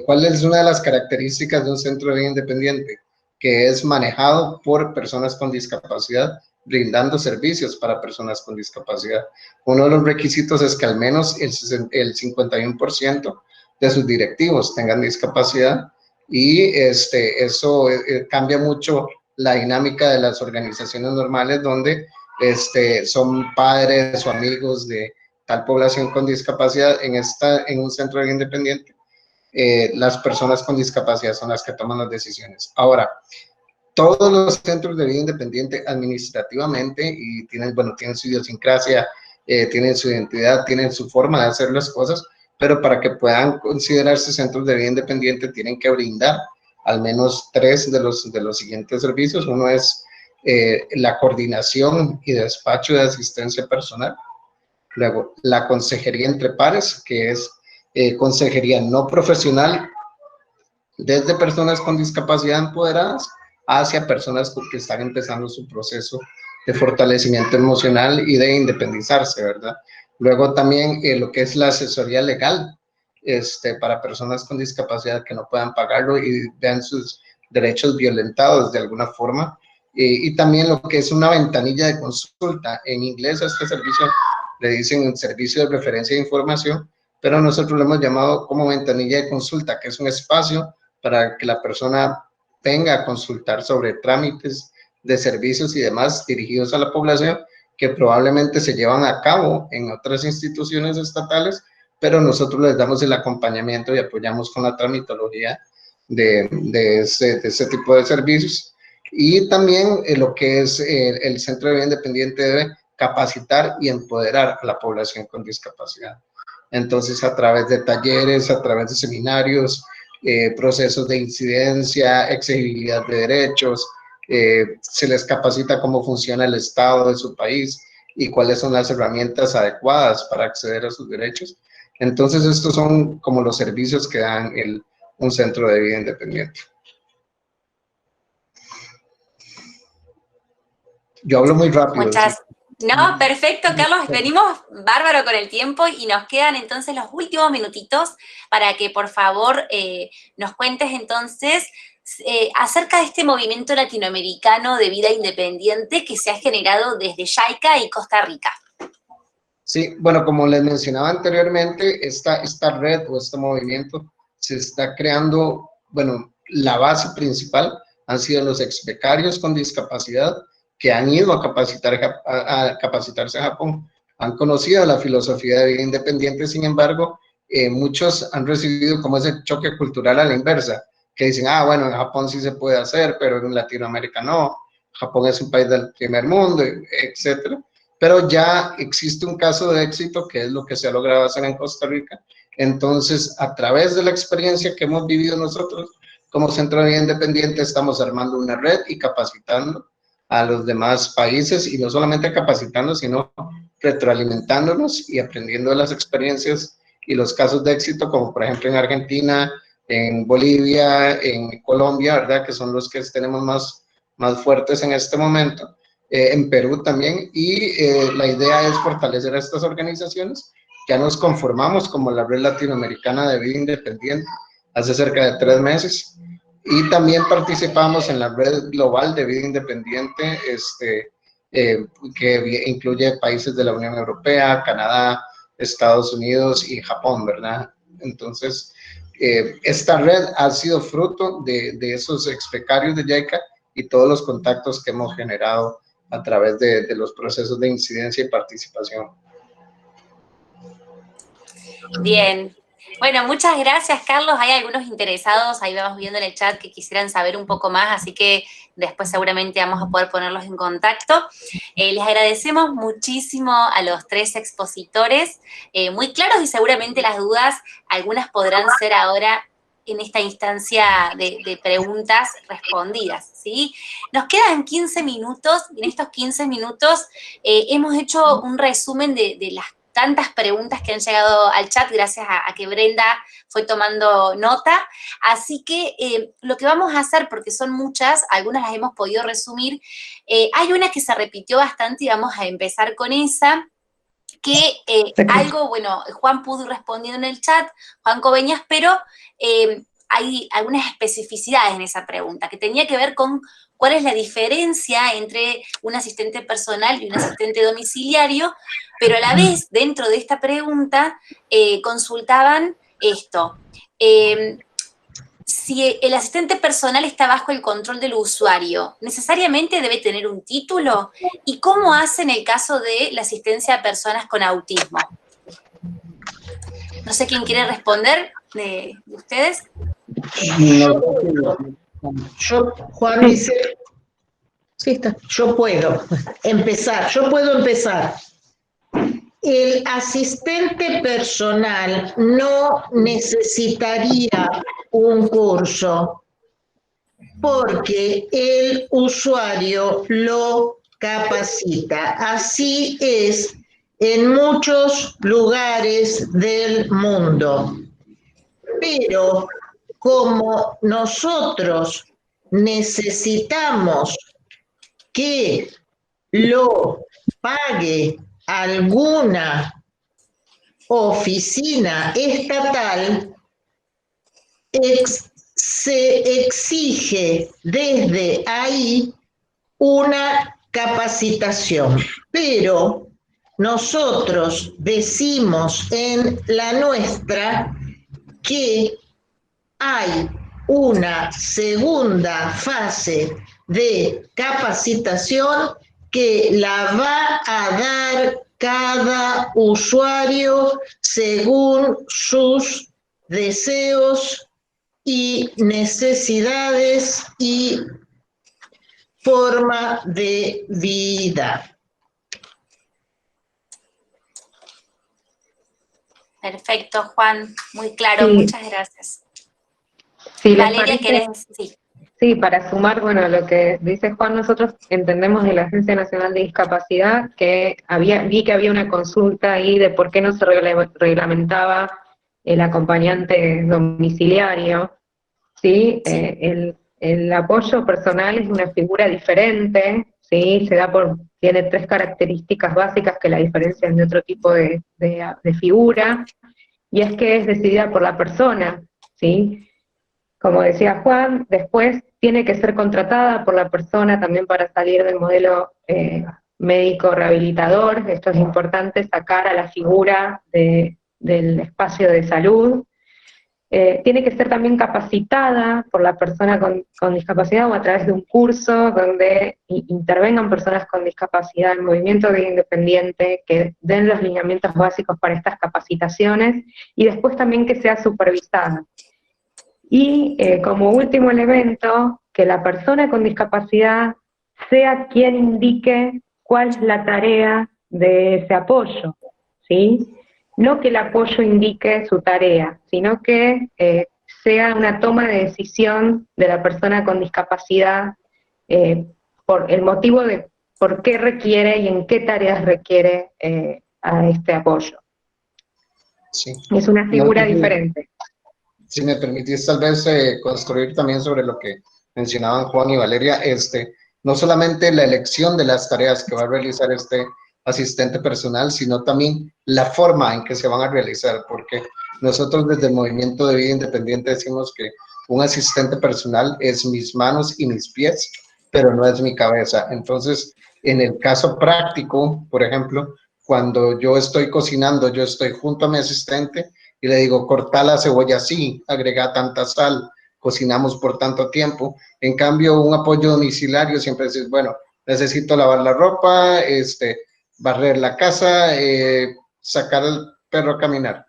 ¿Cuál es una de las características de un centro de vida independiente? Que es manejado por personas con discapacidad, brindando servicios para personas con discapacidad. Uno de los requisitos es que al menos el 51% de sus directivos tengan discapacidad y eso cambia mucho la dinámica de las organizaciones normales donde son padres o amigos de tal población con discapacidad. En un centro de vida independiente, las personas con discapacidad son las que toman las decisiones. Ahora, todos los centros de vida independiente administrativamente y tienen su idiosincrasia, tienen su identidad, tienen su forma de hacer las cosas, pero para que puedan considerarse centros de vida independiente tienen que brindar al menos 3 de los siguientes servicios. Uno es la coordinación y despacho de asistencia personal. Luego, la consejería entre pares, que es consejería no profesional desde personas con discapacidad empoderadas hacia personas que están empezando su proceso de fortalecimiento emocional y de independizarse, ¿verdad? Luego también lo que es la asesoría legal para personas con discapacidad que no puedan pagarlo y vean sus derechos violentados de alguna forma. Y también lo que es una ventanilla de consulta. En inglés a este servicio le dicen el servicio de referencia de información, pero nosotros lo hemos llamado como ventanilla de consulta, que es un espacio para que la persona venga a consultar sobre trámites de servicios y demás dirigidos a la población que probablemente se llevan a cabo en otras instituciones estatales, pero nosotros les damos el acompañamiento y apoyamos con la tramitología de ese tipo de servicios. Y también lo que es el Centro de Vida Independiente debe capacitar y empoderar a la población con discapacidad. Entonces, a través de talleres, a través de seminarios, procesos de incidencia, exigibilidad de derechos, se les capacita cómo funciona el Estado de su país y cuáles son las herramientas adecuadas para acceder a sus derechos. Entonces, estos son como los servicios que dan un centro de vida independiente. Yo hablo muy rápido. No, perfecto, Carlos. Venimos bárbaro con el tiempo y nos quedan entonces los últimos minutitos para que por favor nos cuentes entonces acerca de este movimiento latinoamericano de vida independiente que se ha generado desde JICA y Costa Rica. Sí, bueno, como les mencionaba anteriormente, esta red o este movimiento se está creando, bueno, la base principal han sido los ex-becarios con discapacidad que han ido a capacitarse a Japón, han conocido la filosofía de vida independiente. Sin embargo, muchos han recibido como ese choque cultural a la inversa, que dicen, bueno, en Japón sí se puede hacer, pero en Latinoamérica no, Japón es un país del primer mundo, etcétera. Pero ya existe un caso de éxito, que es lo que se ha logrado hacer en Costa Rica. Entonces, a través de la experiencia que hemos vivido nosotros, como Centro de Vida Independiente, estamos armando una red y capacitando a los demás países, y no solamente capacitando, sino retroalimentándonos y aprendiendo de las experiencias y los casos de éxito, como por ejemplo en Argentina, en Bolivia, en Colombia, ¿verdad? Que son los que tenemos más fuertes en este momento. En Perú también, y la idea es fortalecer a estas organizaciones. Ya nos conformamos como la Red Latinoamericana de Vida Independiente hace cerca de 3 meses, y también participamos en la Red Global de Vida Independiente, que incluye países de la Unión Europea, Canadá, Estados Unidos y Japón, ¿verdad? Entonces, esta red ha sido fruto de esos ex-becarios de JICA y todos los contactos que hemos generado a través de los procesos de incidencia y participación. Bien. Bueno, muchas gracias, Carlos. Hay algunos interesados, ahí vamos viendo en el chat, que quisieran saber un poco más, así que después seguramente vamos a poder ponerlos en contacto. Les agradecemos muchísimo a los 3 expositores, muy claros, y seguramente las dudas, algunas podrán ser ahora en esta instancia de preguntas respondidas, ¿sí? Nos quedan 15 minutos, y en estos 15 minutos hemos hecho un resumen de las tantas preguntas que han llegado al chat, gracias a que Brenda fue tomando nota. Así que lo que vamos a hacer, porque son muchas, algunas las hemos podido resumir, hay una que se repitió bastante y vamos a empezar con esa, que algo, bueno, Juan pudo ir respondiendo en el chat, Juan Coveñas, pero hay algunas especificidades en esa pregunta, que tenía que ver con cuál es la diferencia entre un asistente personal y un asistente domiciliario, pero a la vez, dentro de esta pregunta, consultaban esto. Si el asistente personal está bajo el control del usuario, ¿necesariamente debe tener un título? ¿Y cómo hace en el caso de la asistencia a personas con autismo? No sé quién quiere responder de ustedes. Juan dice, sí está, yo puedo empezar. El asistente personal no necesitaría un curso porque el usuario lo capacita. Así es en muchos lugares del mundo. Pero como nosotros necesitamos que lo pague alguna oficina estatal, se exige desde ahí una capacitación, pero nosotros decimos en la nuestra que hay una segunda fase de capacitación que la va a dar cada usuario según sus deseos y necesidades y forma de vida. Perfecto, Juan, muy claro, Sí. muchas gracias. Sí, Valeria, ¿querés? Sí. Sí, para sumar, bueno, a lo que dice Juan, nosotros entendemos de la Agencia Nacional de Discapacidad que vi que había una consulta ahí de por qué no se reglamentaba el acompañante domiciliario, ¿sí? El apoyo personal es una figura diferente, ¿sí? Tiene 3 características básicas que la diferencian de otro tipo de figura, y es que es decidida por la persona, ¿sí? Como decía Juan, después tiene que ser contratada por la persona también para salir del modelo médico rehabilitador. Esto es importante, sacar a la figura del espacio de salud. Tiene que ser también capacitada por la persona con discapacidad o a través de un curso donde intervengan personas con discapacidad, el movimiento de vida independiente, que den los lineamientos básicos para estas capacitaciones, y después también que sea supervisada. Y como último elemento, que la persona con discapacidad sea quien indique cuál es la tarea de ese apoyo, ¿sí? No que el apoyo indique su tarea, sino que sea una toma de decisión de la persona con discapacidad por el motivo de por qué requiere y en qué tareas requiere a este apoyo. Sí. Es una figura diferente. Si me permitís tal vez construir también sobre lo que mencionaban Juan y Valeria, no solamente la elección de las tareas que va a realizar este asistente personal, sino también la forma en que se van a realizar, porque nosotros desde el Movimiento de Vida Independiente decimos que un asistente personal es mis manos y mis pies, pero no es mi cabeza. Entonces, en el caso práctico, por ejemplo, cuando yo estoy cocinando, yo estoy junto a mi asistente y le digo, corta la cebolla así, agrega tanta sal, cocinamos por tanto tiempo. En cambio, un apoyo domiciliario siempre dices, bueno, necesito lavar la ropa, barrer la casa, sacar al perro a caminar.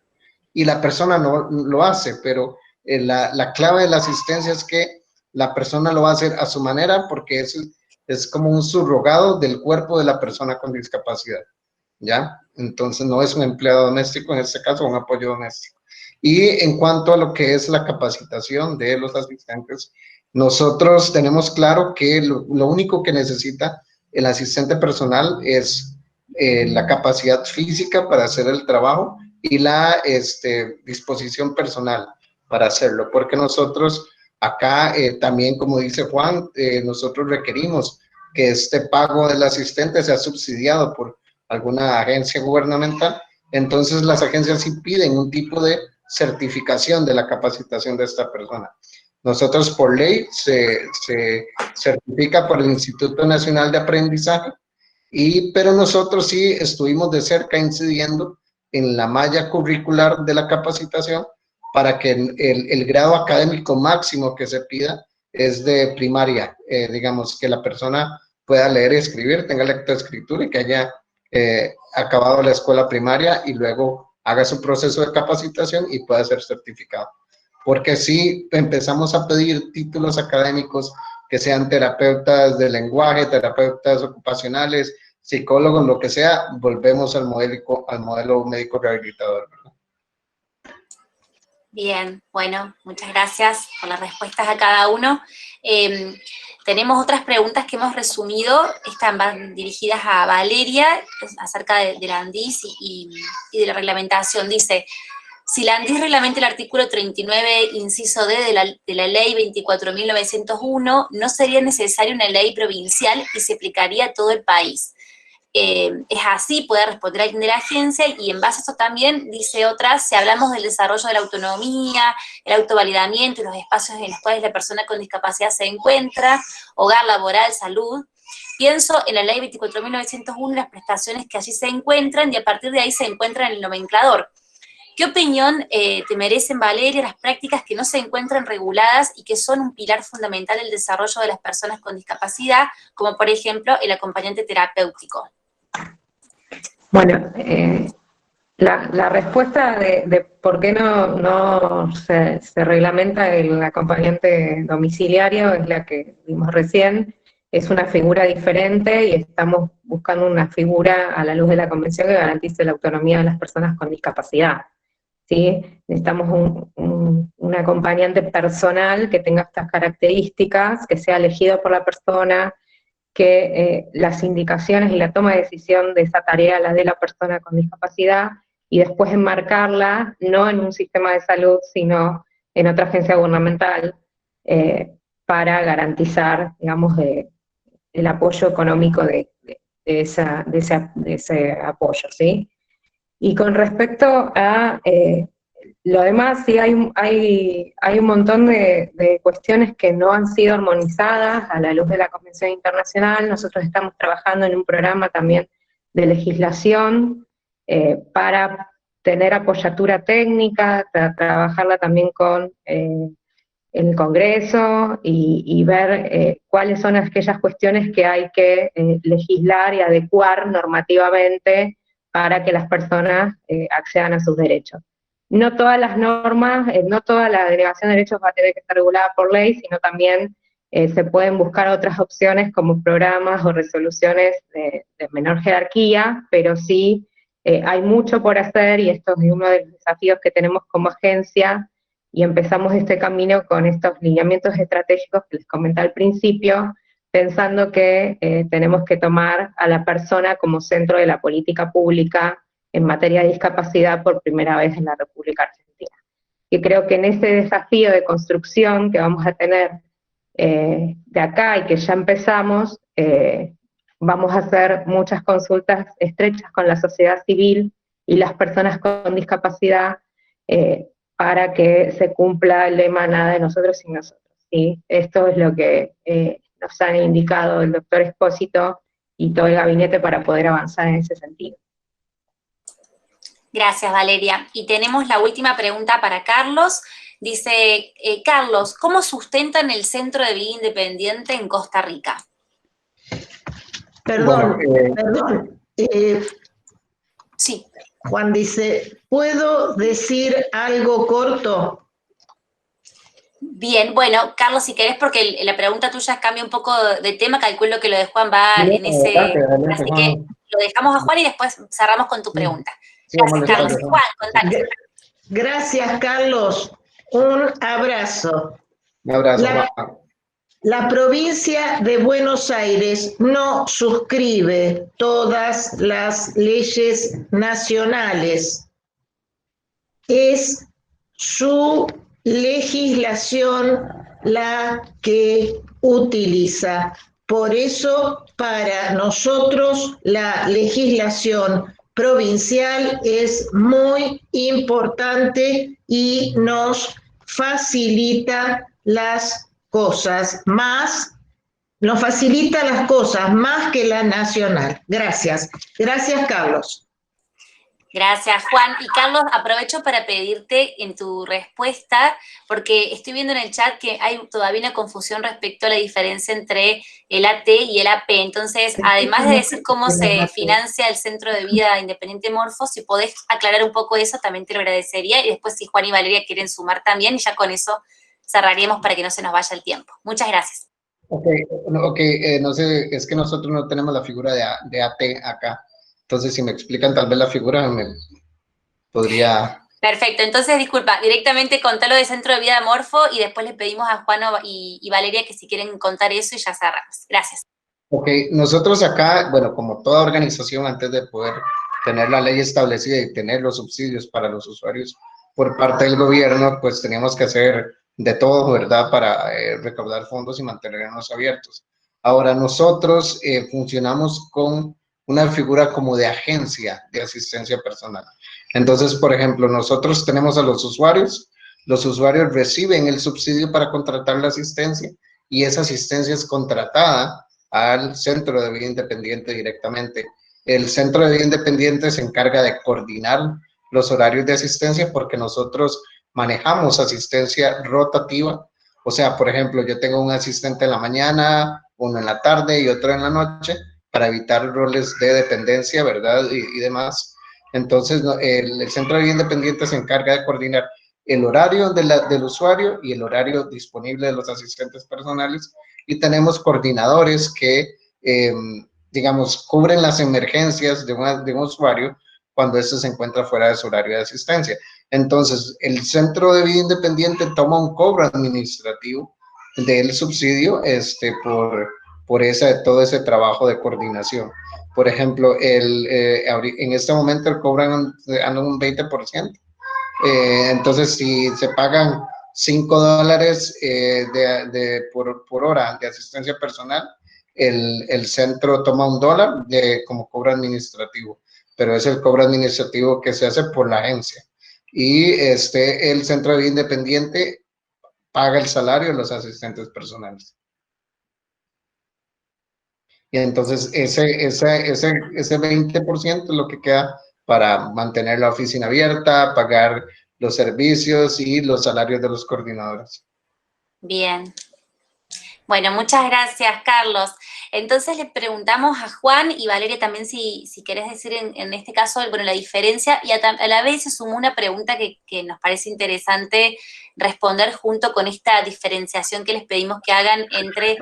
y la persona no lo hace, pero la clave de la asistencia es que la persona lo va a hacer a su manera porque es como un subrogado del cuerpo de la persona con discapacidad, ¿ya? Entonces no es un empleado doméstico, en este caso un apoyo doméstico. Y en cuanto a lo que es la capacitación de los asistentes, nosotros tenemos claro que lo único que necesita el asistente personal es la capacidad física para hacer el trabajo y la disposición personal para hacerlo, porque nosotros acá también, como dice Juan, nosotros requerimos que este pago del asistente sea subsidiado por alguna agencia gubernamental. Entonces las agencias sí piden un tipo de certificación de la capacitación de esta persona. Nosotros por ley se certifica por el Instituto Nacional de Aprendizaje, pero nosotros sí estuvimos de cerca incidiendo en la malla curricular de la capacitación para que el grado académico máximo que se pida es de primaria, digamos, que la persona pueda leer y escribir, tenga lectoescritura y que haya acabado la escuela primaria y luego haga su proceso de capacitación y pueda ser certificado. Porque si empezamos a pedir títulos académicos que sean terapeutas de lenguaje, terapeutas ocupacionales, psicólogos, lo que sea, volvemos al modelo médico rehabilitador, ¿verdad? Bien, bueno, muchas gracias por las respuestas a cada uno. Tenemos otras preguntas que hemos resumido, están van dirigidas a Valeria, acerca de la ANDIS y de la reglamentación. Dice, si la ANDIS reglamenta el artículo 39, inciso D de la ley 24.901, no sería necesaria una ley provincial y se aplicaría a todo el país. Es así, puede responder alguien de la agencia, y en base a eso también, dice otra, si hablamos del desarrollo de la autonomía, el autovalidamiento y los espacios en los cuales la persona con discapacidad se encuentra, hogar, laboral, salud, pienso en la ley 24.901, las prestaciones que allí se encuentran, y a partir de ahí se encuentran en el nomenclador. ¿Qué opinión te merecen, Valeria, las prácticas que no se encuentran reguladas y que son un pilar fundamental del desarrollo de las personas con discapacidad, como por ejemplo el acompañante terapéutico? Bueno, la respuesta de por qué no se reglamenta el acompañante domiciliario es la que vimos recién. Es una figura diferente y estamos buscando una figura a la luz de la Convención que garantice la autonomía de las personas con discapacidad, ¿sí? Necesitamos un acompañante personal que tenga estas características, que sea elegido por la persona, que las indicaciones y la toma de decisión de esa tarea la dé la persona con discapacidad, y después enmarcarla no en un sistema de salud, sino en otra agencia gubernamental, para garantizar, digamos, el apoyo económico de ese apoyo, ¿sí? Y con respecto a lo demás, sí hay un montón de cuestiones que no han sido armonizadas a la luz de la Convención Internacional. Nosotros estamos trabajando en un programa también de legislación para tener apoyatura técnica, trabajarla también con el Congreso y ver cuáles son aquellas cuestiones que hay que legislar y adecuar normativamente para que las personas accedan a sus derechos. No todas las normas, no toda la delegación de derechos va a tener que estar regulada por ley, sino también se pueden buscar otras opciones como programas o resoluciones de menor jerarquía, pero sí hay mucho por hacer, y esto es uno de los desafíos que tenemos como agencia, y empezamos este camino con estos lineamientos estratégicos que les comenté al principio, pensando que tenemos que tomar a la persona como centro de la política pública en materia de discapacidad por primera vez en la República Argentina. Y creo que en ese desafío de construcción que vamos a tener de acá y que ya empezamos, vamos a hacer muchas consultas estrechas con la sociedad civil y las personas con discapacidad para que se cumpla el lema nada de nosotros sin nosotros, ¿sí? Esto es lo que nos han indicado el doctor Espósito y todo el gabinete para poder avanzar en ese sentido. Gracias, Valeria. Y tenemos la última pregunta para Carlos. Dice, Carlos, ¿cómo sustentan el Centro de Vida Independiente en Costa Rica? Perdón, Sí. Juan dice, ¿puedo decir algo corto? Bien, bueno, Carlos, si querés, porque la pregunta tuya cambia un poco de tema, calculo que lo de Juan va en ese... Así que lo dejamos a Juan y después cerramos con tu pregunta. Gracias, Carlos. Juan, contanos. Gracias, Carlos. Un abrazo. Un abrazo, Juan. La provincia de Buenos Aires no suscribe todas las leyes nacionales. Es su legislación la que utiliza. Por eso, para nosotros, la legislación provincial es muy importante y nos facilita las cosas más, nos facilita las cosas más que la nacional. Gracias. Gracias, Carlos. Gracias, Juan. Y Carlos, aprovecho para pedirte en tu respuesta, porque estoy viendo en el chat que hay todavía una confusión respecto a la diferencia entre el AT y el AP. Entonces, además de decir cómo se financia el Centro de Vida Independiente Morfo, si podés aclarar un poco eso, también te lo agradecería. Y después, si Juan y Valeria quieren sumar también, y ya con eso cerraríamos para que no se nos vaya el tiempo. Muchas gracias. Ok, no sé, es que nosotros no tenemos la figura de AT acá. Entonces, si me explican tal vez la figura, me podría... Perfecto, entonces disculpa, directamente contalo de Centro de Vida Morfo y después le pedimos a Juan y Valeria que si quieren contar eso y ya cerramos. Gracias. Ok, nosotros acá, bueno, como toda organización, antes de poder tener la ley establecida y tener los subsidios para los usuarios por parte del gobierno, pues teníamos que hacer de todo, ¿verdad?, para recaudar fondos y mantenernos abiertos. Ahora, nosotros funcionamos con una figura como de agencia de asistencia personal. Entonces, por ejemplo, nosotros tenemos a los usuarios reciben el subsidio para contratar la asistencia y esa asistencia es contratada al Centro de Vida Independiente directamente. El Centro de Vida Independiente se encarga de coordinar los horarios de asistencia porque nosotros manejamos asistencia rotativa. O sea, por ejemplo, yo tengo un asistente en la mañana, uno en la tarde y otro en la noche, para evitar roles de dependencia, ¿verdad? Y demás. Entonces, el Centro de Vida Independiente se encarga de coordinar el horario del usuario y el horario disponible de los asistentes personales, y tenemos coordinadores que, digamos, cubren las emergencias de un usuario cuando éste se encuentra fuera de su horario de asistencia. Entonces, el Centro de Vida Independiente toma un cobro administrativo del subsidio por todo ese trabajo de coordinación. Por ejemplo, en este momento cobran un 20%. Entonces, si se pagan $5 por hora de asistencia personal, el centro toma $1 como cobro administrativo, pero es el cobro administrativo que se hace por la agencia. Y el Centro de Vida Independiente paga el salario de los asistentes personales. Y entonces ese 20% es lo que queda para mantener la oficina abierta, pagar los servicios y los salarios de los coordinadores. Bien. Bueno, muchas gracias, Carlos. Entonces le preguntamos a Juan y Valeria también si querés decir en este caso, bueno, la diferencia, y a la vez se sumó una pregunta que nos parece interesante responder junto con esta diferenciación que les pedimos que hagan entre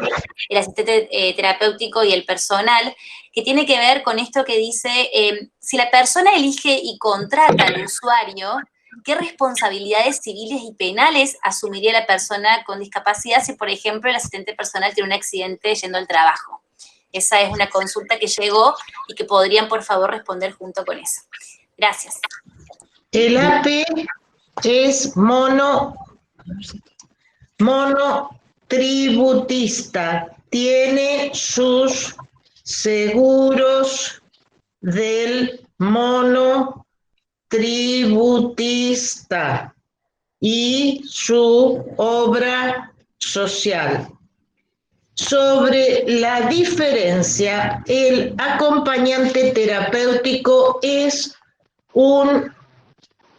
el asistente terapéutico y el personal, que tiene que ver con esto que dice, si la persona elige y contrata al usuario, ¿qué responsabilidades civiles y penales asumiría la persona con discapacidad si, por ejemplo, el asistente personal tiene un accidente yendo al trabajo? Esa es una consulta que llegó y que podrían, por favor, responder junto con eso. Gracias. El AP es monotributista, tiene sus seguros del monotributista y su obra social. Sobre la diferencia, el acompañante terapéutico es un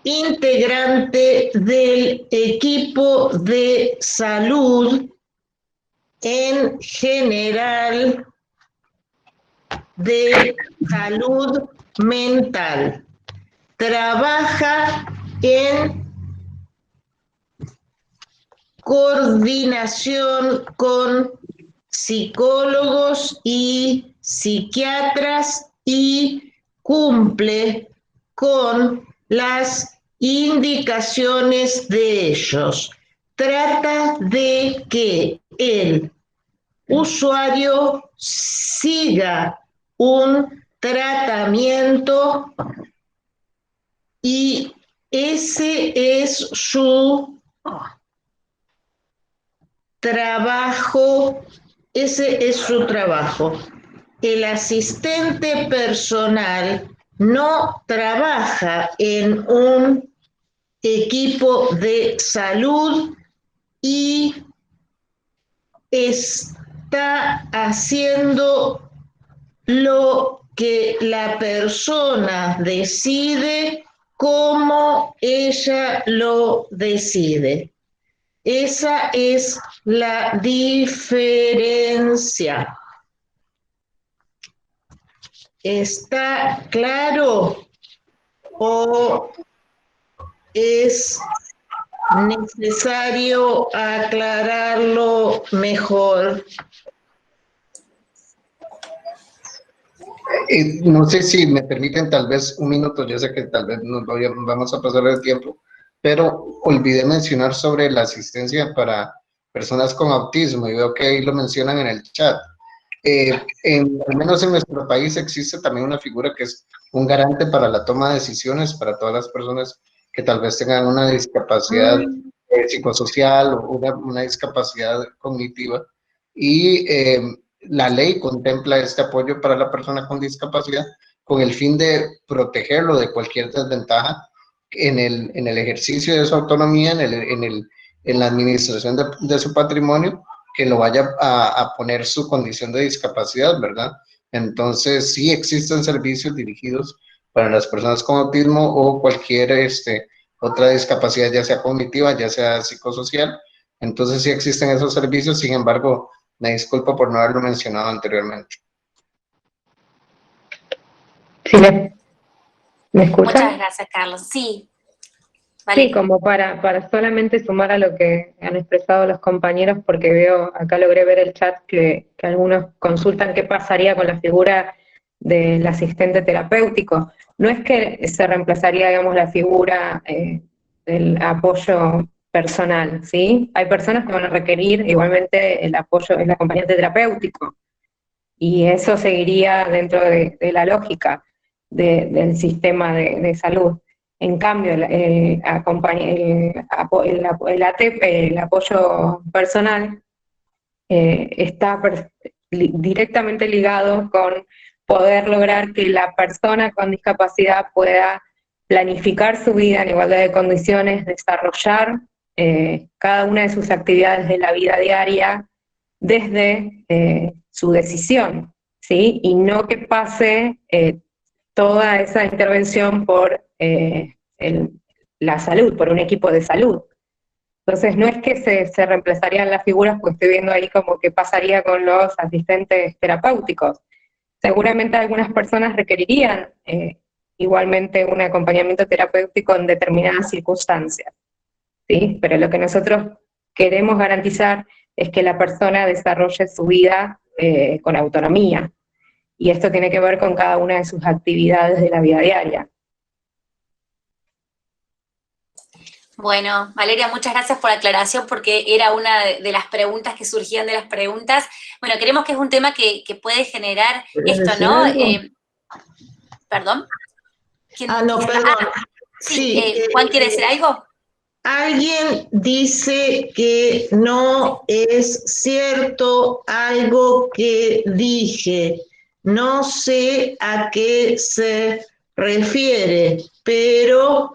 integrante del equipo de salud en general de salud mental. trabaja en coordinación con psicólogos y psiquiatras y cumple con las indicaciones de ellos. Trata de que el usuario siga un tratamiento y ese es su trabajo, El asistente personal no trabaja en un equipo de salud y está haciendo lo que la persona decide, como ella lo decide. Esa es la diferencia. ¿Está claro o es necesario aclararlo mejor? No sé si me permiten tal vez un minuto, yo sé que tal vez vamos a pasar el tiempo, pero olvidé mencionar sobre la asistencia para personas con autismo y veo que ahí lo mencionan en el chat. Al menos en nuestro país existe también una figura que es un garante para la toma de decisiones para todas las personas que tal vez tengan una discapacidad psicosocial o una discapacidad cognitiva. Y la ley contempla este apoyo para la persona con discapacidad con el fin de protegerlo de cualquier desventaja en el ejercicio de su autonomía, en la administración de su patrimonio, que lo vaya a poner su condición de discapacidad, ¿verdad? Entonces, sí existen servicios dirigidos para las personas con autismo o cualquier otra discapacidad, ya sea cognitiva, ya sea psicosocial. Entonces, sí existen esos servicios, sin embargo, me disculpo por no haberlo mencionado anteriormente. ¿Sí me escuchan? Muchas gracias, Carlos. Sí. Sí, como para solamente sumar a lo que han expresado los compañeros, porque veo, acá logré ver el chat que algunos consultan qué pasaría con la figura del asistente terapéutico. No es que se reemplazaría, digamos, la figura del apoyo personal, ¿sí? Hay personas que van a requerir igualmente el apoyo, el acompañante terapéutico, y eso seguiría dentro de la lógica del sistema de salud. En cambio, el apoyo personal está directamente ligado con poder lograr que la persona con discapacidad pueda planificar su vida en igualdad de condiciones, desarrollar cada una de sus actividades de la vida diaria desde su decisión, ¿sí? Y no que pase toda esa intervención por la salud, por un equipo de salud. Entonces no es que se reemplazarían las figuras, porque estoy viendo ahí como que pasaría con los asistentes terapéuticos. Seguramente algunas personas requerirían igualmente un acompañamiento terapéutico en determinadas circunstancias, ¿sí? Pero lo que nosotros queremos garantizar es que la persona desarrolle su vida con autonomía, y esto tiene que ver con cada una de sus actividades de la vida diaria. Bueno, Valeria, muchas gracias por la aclaración, porque era una de las preguntas que surgían de las preguntas. Bueno, creemos que es un tema que puede generar esto, ¿no? ¿Perdón? No, perdón. Sí, Juan, ¿quiere decir algo? Alguien dice que no es cierto algo que dije. No sé a qué se refiere, pero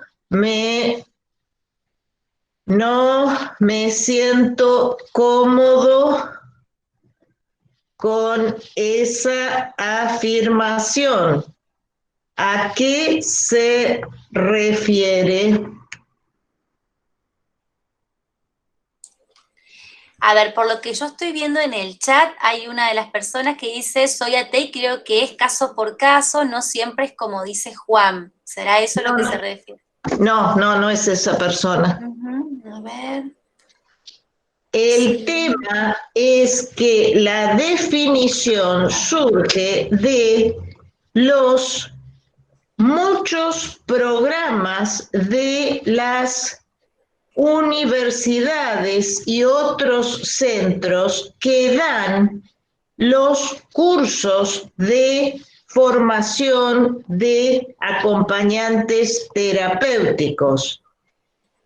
no me siento cómodo con esa afirmación. ¿A qué se refiere? A ver, por lo que yo estoy viendo en el chat, hay una de las personas que dice, soy atea y creo que es caso por caso, no siempre es como dice Juan. ¿Será eso lo que se refiere? No es esa persona. A ver. El Sí. tema es que la definición surge de los muchos programas de las universidades y otros centros que dan los cursos de formación de acompañantes terapéuticos.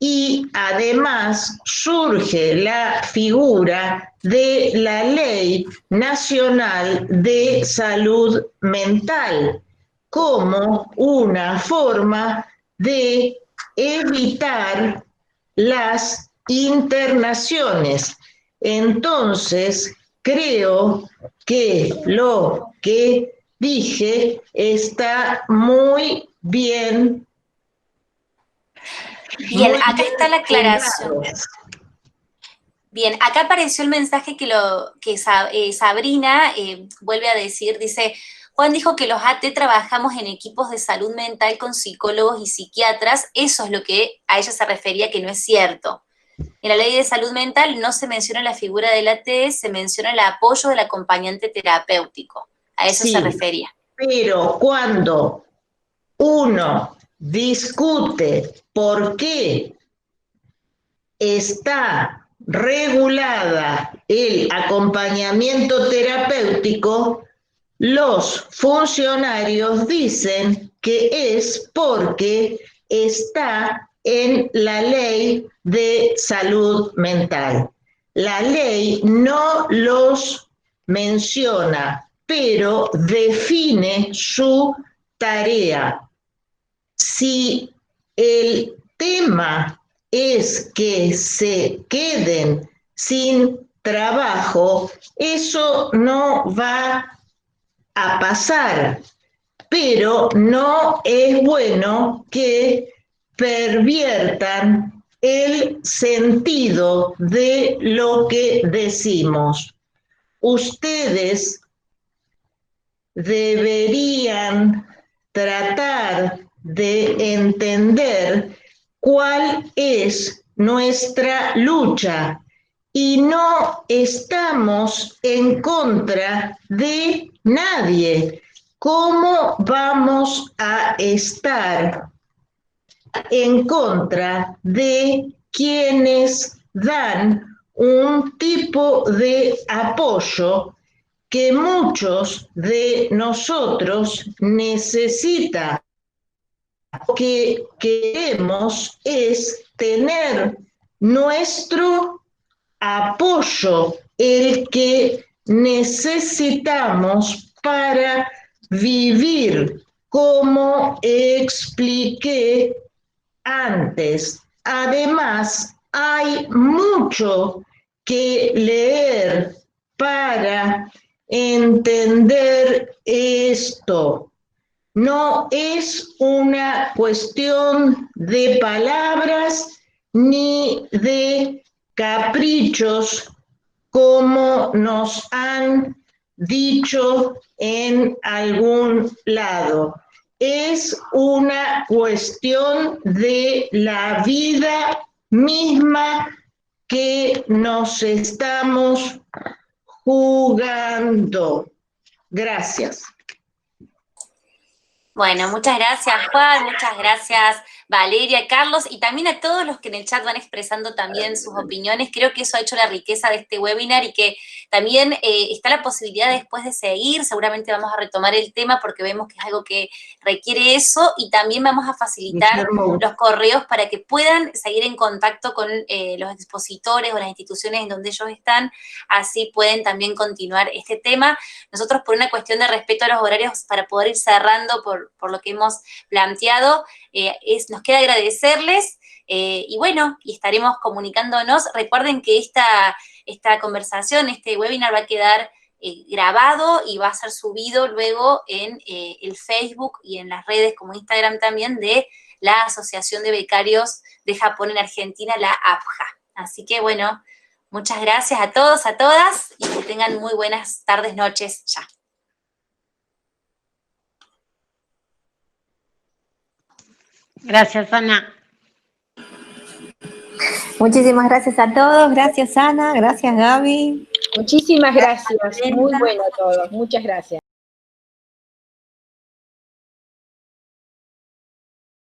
Y además surge la figura de la Ley Nacional de Salud Mental como una forma de evitar las internaciones. Entonces, creo que lo que dije está muy bien. Bien, acá está la aclaración. Bien, acá apareció el mensaje que Sabrina vuelve a decir, dice, Juan dijo que los AT trabajamos en equipos de salud mental con psicólogos y psiquiatras, eso es lo que a ella se refería que no es cierto. En la ley de salud mental no se menciona la figura del AT, se menciona el apoyo del acompañante terapéutico, a eso se refería. Pero cuando uno discute por qué está regulada el acompañamiento terapéutico, los funcionarios dicen que es porque está en la ley de salud mental. La ley no los menciona, pero define su tarea. Si el tema es que se queden sin trabajo, eso no va a pasar, pero no es bueno que perviertan el sentido de lo que decimos. Ustedes deberían tratar de entender cuál es nuestra lucha y no estamos en contra de nadie. ¿Cómo vamos a estar en contra de quienes dan un tipo de apoyo que muchos de nosotros necesitan? Lo que queremos es tener nuestro apoyo, el que necesitamos para vivir, como expliqué antes. Además, hay mucho que leer para entender esto. No es una cuestión de palabras ni de caprichos como nos han dicho en algún lado. Es una cuestión de la vida misma que nos estamos jugando. Gracias. Bueno, muchas gracias Juan, muchas gracias Valeria, Carlos, y también a todos los que en el chat van expresando también sus opiniones. Creo que eso ha hecho la riqueza de este webinar y que también está la posibilidad después de seguir. Seguramente vamos a retomar el tema porque vemos que es algo que requiere eso, y también vamos a facilitar los correos para que puedan seguir en contacto con los expositores o las instituciones en donde ellos están, así pueden también continuar este tema. Nosotros, por una cuestión de respeto a los horarios, para poder ir cerrando por lo que hemos planteado, nos queda agradecerles, y bueno, y estaremos comunicándonos. Recuerden que esta conversación, este webinar va a quedar grabado y va a ser subido luego en el Facebook y en las redes como Instagram también de la Asociación de Becarios de Japón en Argentina, la APJA. Así que bueno, muchas gracias a todos, a todas, y que tengan muy buenas tardes, noches ya. Gracias, Ana. Muchísimas gracias a todos, gracias Ana, gracias Gaby. Muchísimas gracias, muy bueno todo, muchas gracias.